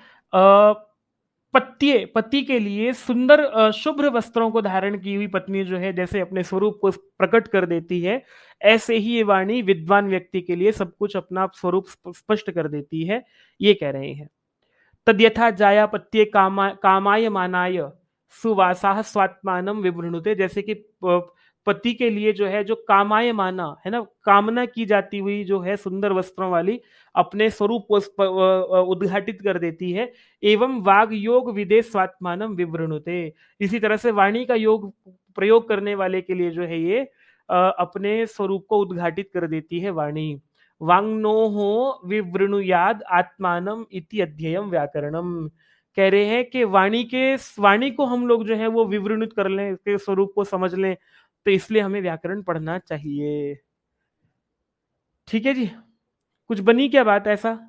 पत्ये, पति के लिए सुंदर शुभ्र वस्त्रों को धारण की हुई पत्नी जो है जैसे अपने स्वरूप को प्रकट कर देती है, ऐसे ही ये वाणी विद्वान व्यक्ति के लिए सब कुछ अपना स्वरूप स्पष्ट कर देती है, ये कह रहे हैं। तद्यथा जाया पत्ये कामाय मानाय सुवासाह स्वात्मानम विवृणुते, जैसे कि पति के लिए जो है जो कामाय माना है ना, कामना की जाती हुई जो है सुंदर वस्त्रों वाली अपने स्वरूप को उद्घाटित कर देती है। एवं वाग योग विदे स्वात्मानम विवृणुते, इसी तरह से वाणी का योग प्रयोग करने वाले के लिए जो है ये अपने स्वरूप को उद्घाटित कर देती है वाणी। वांग्नोहो विवृणुयाद आत्मानम इति अध्ययम व्याकरणम, कह रहे हैं कि वाणी को हम लोग जो है वो विवृणित कर लें, इसके स्वरूप को समझ लें, तो इसलिए हमें व्याकरण पढ़ना चाहिए। ठीक है जी, कुछ बनी क्या बात ऐसा?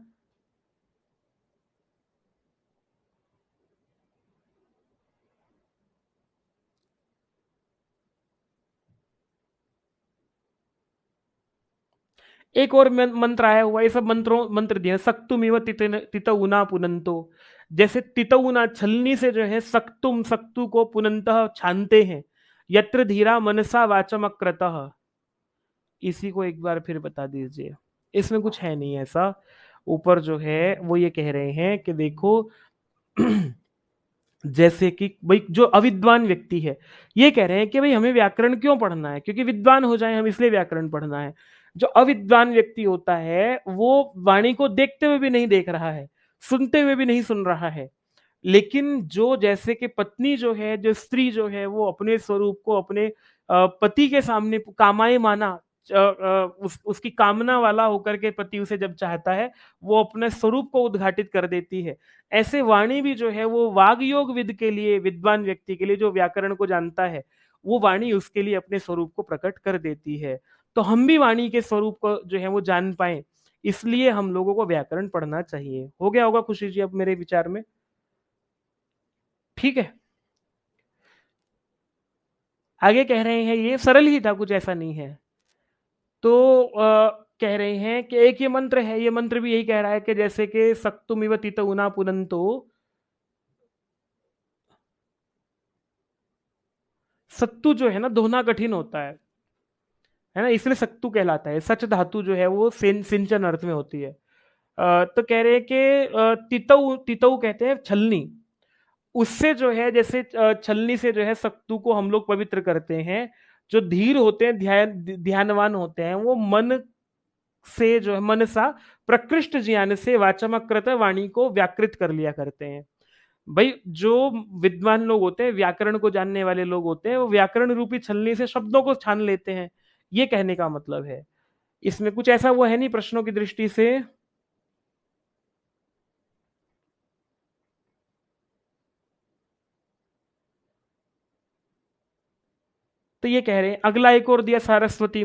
एक और मंत्र आया हुआ, ये सब मंत्र दिया, सक्तुमिव तितउना पुनंतो, जैसे तितउना छलनी से जो है सक्तुम, सक्तु को पुनंतः छानते हैं, यत्र धीरा मनसा वाचमक्रतः, इसी को एक बार फिर बता दीजिए। इसमें कुछ है नहीं ऐसा, ऊपर जो है वो ये कह रहे हैं कि देखो जैसे कि भाई जो अविद्वान व्यक्ति है, ये कह रहे हैं कि भाई हमें व्याकरण क्यों पढ़ना है, क्योंकि विद्वान हो जाए हम इसलिए व्याकरण पढ़ना है। जो अविद्वान व्यक्ति होता है वो वाणी को देखते हुए भी नहीं देख रहा है, सुनते हुए भी नहीं सुन रहा है, लेकिन जो जैसे कि पत्नी जो है, जो स्त्री जो है वो अपने स्वरूप को अपने पति के सामने कामाए माना, उसकी कामना वाला होकर के पति उसे जब चाहता है वो अपने स्वरूप को उद्घाटित कर देती है। ऐसे वाणी भी जो है वो वाग योग विद के लिए, विद्वान व्यक्ति के लिए जो व्याकरण को जानता है, वो वाणी उसके लिए अपने स्वरूप को प्रकट कर देती है। तो हम भी वाणी के स्वरूप को जो है वो जान पाए, इसलिए हम लोगों को व्याकरण पढ़ना चाहिए। हो गया होगा खुशी जी अब मेरे विचार में? ठीक है, आगे कह रहे हैं ये सरल ही था, कुछ ऐसा नहीं है। तो कह रहे हैं कि एक ये मंत्र है, ये मंत्र भी यही कह रहा है कि जैसे कि सक्तुमिव तितउना पुनंतो, सत्तु जो है ना धोना कठिन होता है ना, इसलिए सत्तु कहलाता है। सच धातु जो है वो सिंचन अर्थ में होती है। तो कह रहे हैं कि तितऊ, तितऊ कहते हैं छलनी, उससे जो है जैसे छलनी से जो है सत्तू को हम लोग पवित्र करते हैं। जो धीर होते हैं, ध्यानवान होते हैं, वो मन से जो है मनसा प्रकृष्ट ज्ञान से वाचमकृत वाणी को व्याकृत कर लिया करते हैं। भाई जो विद्वान लोग होते हैं, व्याकरण को जानने वाले लोग होते हैं, वो व्याकरण रूपी छलनी से शब्दों को छान लेते हैं, ये कहने का मतलब है। इसमें कुछ ऐसा वो है नहीं प्रश्नों की दृष्टि से। तो ये कह रहे हैं, अगला एक और दिया, सारस्वती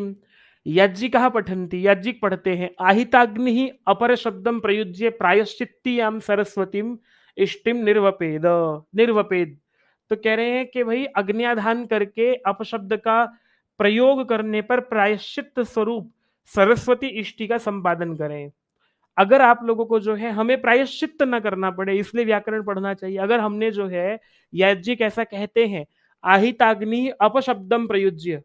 याज्ञिका पठंती, याज्ञिक पढ़ते हैं, आहिताग्नि ही अपर शब्दम प्रयुज्य प्रायश्चित्तीयाम सरस्वतीम इष्टिम निर्वपेद, निर्वपेद। तो कह रहे हैं कि भाई अग्न्याधान करके अपशब्द का प्रयोग करने पर प्रायश्चित स्वरूप सरस्वती इष्टि का संपादन करें। अगर आप लोगों को जो है हमें प्रायश्चित न करना पड़े इसलिए व्याकरण पढ़ना चाहिए। अगर हमने जो है याज्ञिक ऐसा कहते हैं, आहिताग्नि अपशब्दम प्रयुज्य,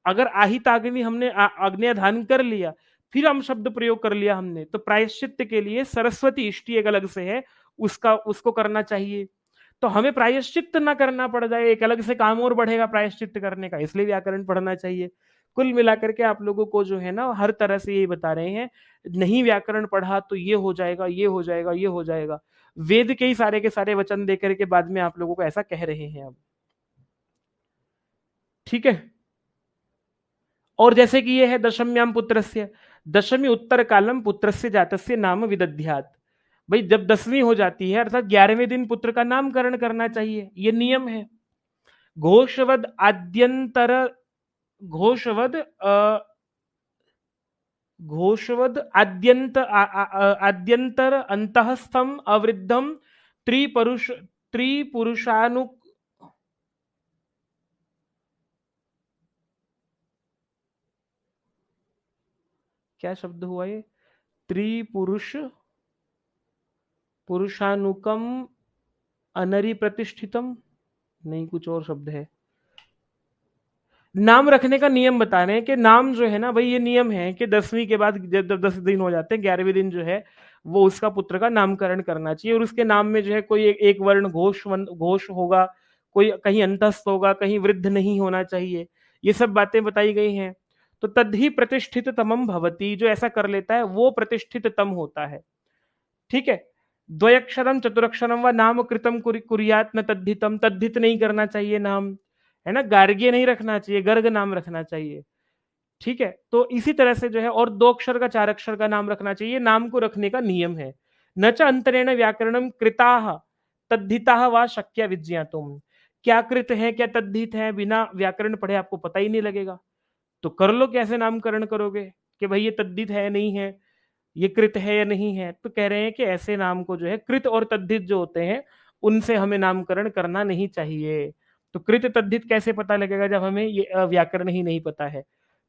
अगर आहिताग्नि हमने आज्ञाधान कर लिया फिर हम शब्द प्रयोग कर लिया हमने, तो प्रायश्चित के लिए सरस्वती इष्टि एक अलग से है, उसका उसको करना चाहिए, तो हमें प्रायश्चित्त ना करना पड़ जाए, एक अलग से काम और बढ़ेगा प्रायश्चित्त करने का, इसलिए व्याकरण पढ़ना चाहिए। कुल मिलाकर के आप लोगों को जो है ना हर तरह से ये बता रहे हैं, नहीं व्याकरण पढ़ा तो ये हो जाएगा, ये हो जाएगा, ये हो जाएगा। वेद के ही सारे के सारे वचन देकर के बाद में आप लोगों को ऐसा कह रहे हैं अब। ठीक है। और जैसे कि ये है दशम्याम पुत्रस्य, दशमी उत्तर कालम पुत्रस्य जातस्य नाम विदध्यात्। भाई जब 10वीं हो जाती है अर्थात 11वें दिन पुत्र का नामकरण करना चाहिए, ये नियम है। घोषवद आद्यंतर, घोषवद घोषवद आद्यंतर अंतःस्थम अवृद्धम त्रिपुरुषानु, क्या शब्द हुआ ये, त्रिपुरुष पुरुषानुकम अनरि प्रतिष्ठितम, नहीं कुछ और शब्द है। नाम रखने का नियम बता रहे हैं कि नाम जो है ना भाई, ये नियम है कि 10वीं के बाद जब 10 दिन हो जाते हैं, 11वें दिन जो है वो उसका पुत्र का नामकरण करना चाहिए, और उसके नाम में जो है कोई एक वर्ण घोष होगा, कोई कहीं अंतस्थ होगा, कहीं वृद्ध नहीं होना चाहिए, ये सब बातें बताई गई हैं। तो तद्धि प्रतिष्ठित तमम भवती, जो ऐसा कर लेता है वो प्रतिष्ठित तम होता है। ठीक है। द्वयक्षरम चतुरक्षरम व नाम कृतम कुरियात न तद्धितम, तद्धित नहीं करना चाहिए नाम, है ना, गार्ग्य नहीं रखना चाहिए, गर्ग नाम रखना चाहिए। ठीक है। तो इसी तरह से जो है, और 2 अक्षर का 4 अक्षर का नाम रखना चाहिए, नाम को रखने का नियम है। न च अंतरेण व्याकरणम कृता तद्धिता व शक्य विज्ञातुम, क्या कृत है क्या तद्धित है, बिना व्याकरण पढ़े आपको पता ही नहीं लगेगा, तो कर लो, कैसे नामकरण करोगे कि भाई ये तद्धित है नहीं है, ये कृत है या नहीं है। तो कह रहे हैं कि ऐसे नाम को जो है कृत और तद्धित जो होते हैं उनसे हमें नामकरण करना नहीं चाहिए। तो कृत तद्धित कैसे पता लगेगा जब हमें ये व्याकरण ही नहीं पता है।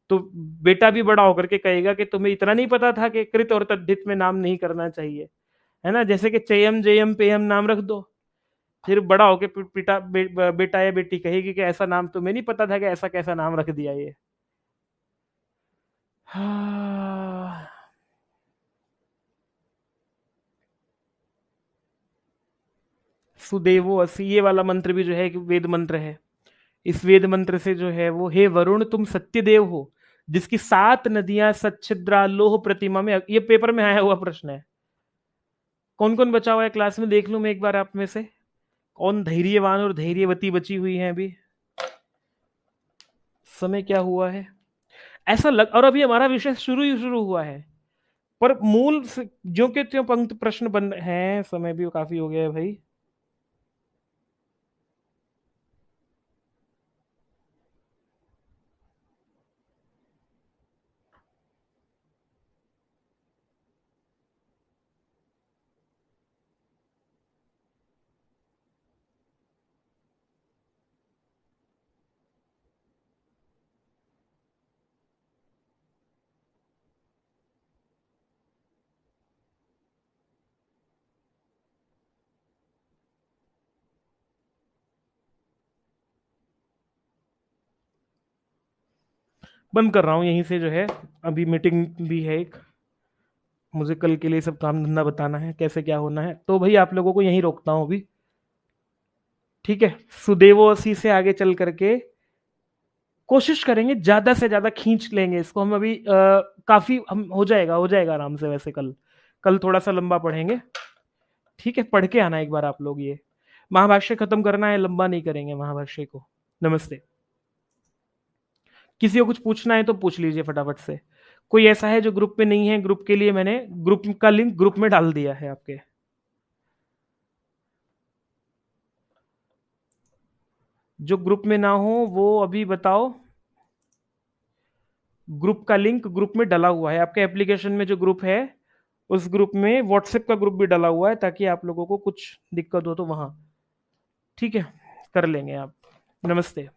तो बेटा भी बड़ा होकर के कहेगा कि तुम्हें इतना नहीं पता था कि कृत और तद्धित में नाम नहीं करना चाहिए, है ना, जैसे कि चयम जयम पेयम नाम रख दो, फिर बड़ा होके बेटा या बेटी कहेगी कि ऐसा नाम तुम्हें नहीं पता था कि ऐसा कैसा नाम रख दिया ये। हाँ। सुदेवो असी, ये वाला मंत्र भी जो है कि वेद मंत्र है। इस वेद मंत्र से जो है वो, हे वरुण तुम सत्यदेव हो, जिसकी 7 नदियां सच्छिद्रा लोह प्रतिमा में, ये पेपर में आया हुआ प्रश्न है। कौन कौन बचा हुआ है क्लास में, देख लूं मैं एक बार आप में से, कौन धैर्यवान और धैर्यवती बची हुई है अभी। समय क्या हुआ है, ऐसा लग, और अभी हमारा विषय शुरू ही शुरू हुआ है, पर मूल जो के त्यों पंक्त प्रश्न बन हैं। समय भी काफी हो गया है भाई। बंद कर रहा हूँ यहीं से जो है, अभी मीटिंग भी है एक, मुझे कल के लिए सब काम धंधा बताना है कैसे क्या होना है, तो भाई आप लोगों को यहीं रोकता हूँ अभी। ठीक है। सुदेवोसी से आगे चल करके कोशिश करेंगे, ज्यादा से ज्यादा खींच लेंगे इसको हम अभी, काफी हम हो जाएगा आराम से। वैसे कल, कल थोड़ा सा लंबा पढ़ेंगे। ठीक है, पढ़ के आना एक बार आप लोग, ये महाभाष्य खत्म करना है, लंबा नहीं करेंगे महाभाष्य को। नमस्ते। किसी को कुछ पूछना है तो पूछ लीजिए फटाफट से। कोई ऐसा है जो ग्रुप में नहीं है, ग्रुप के लिए मैंने ग्रुप का लिंक ग्रुप में डाल दिया है आपके। जो ग्रुप में ना हो वो अभी बताओ। ग्रुप का लिंक ग्रुप में डला हुआ है आपके एप्लीकेशन में, जो ग्रुप है उस ग्रुप में व्हाट्सएप का ग्रुप भी डला हुआ है, ताकि आप लोगों को कुछ दिक्कत हो तो वहां। ठीक है, कर लेंगे आप। नमस्ते।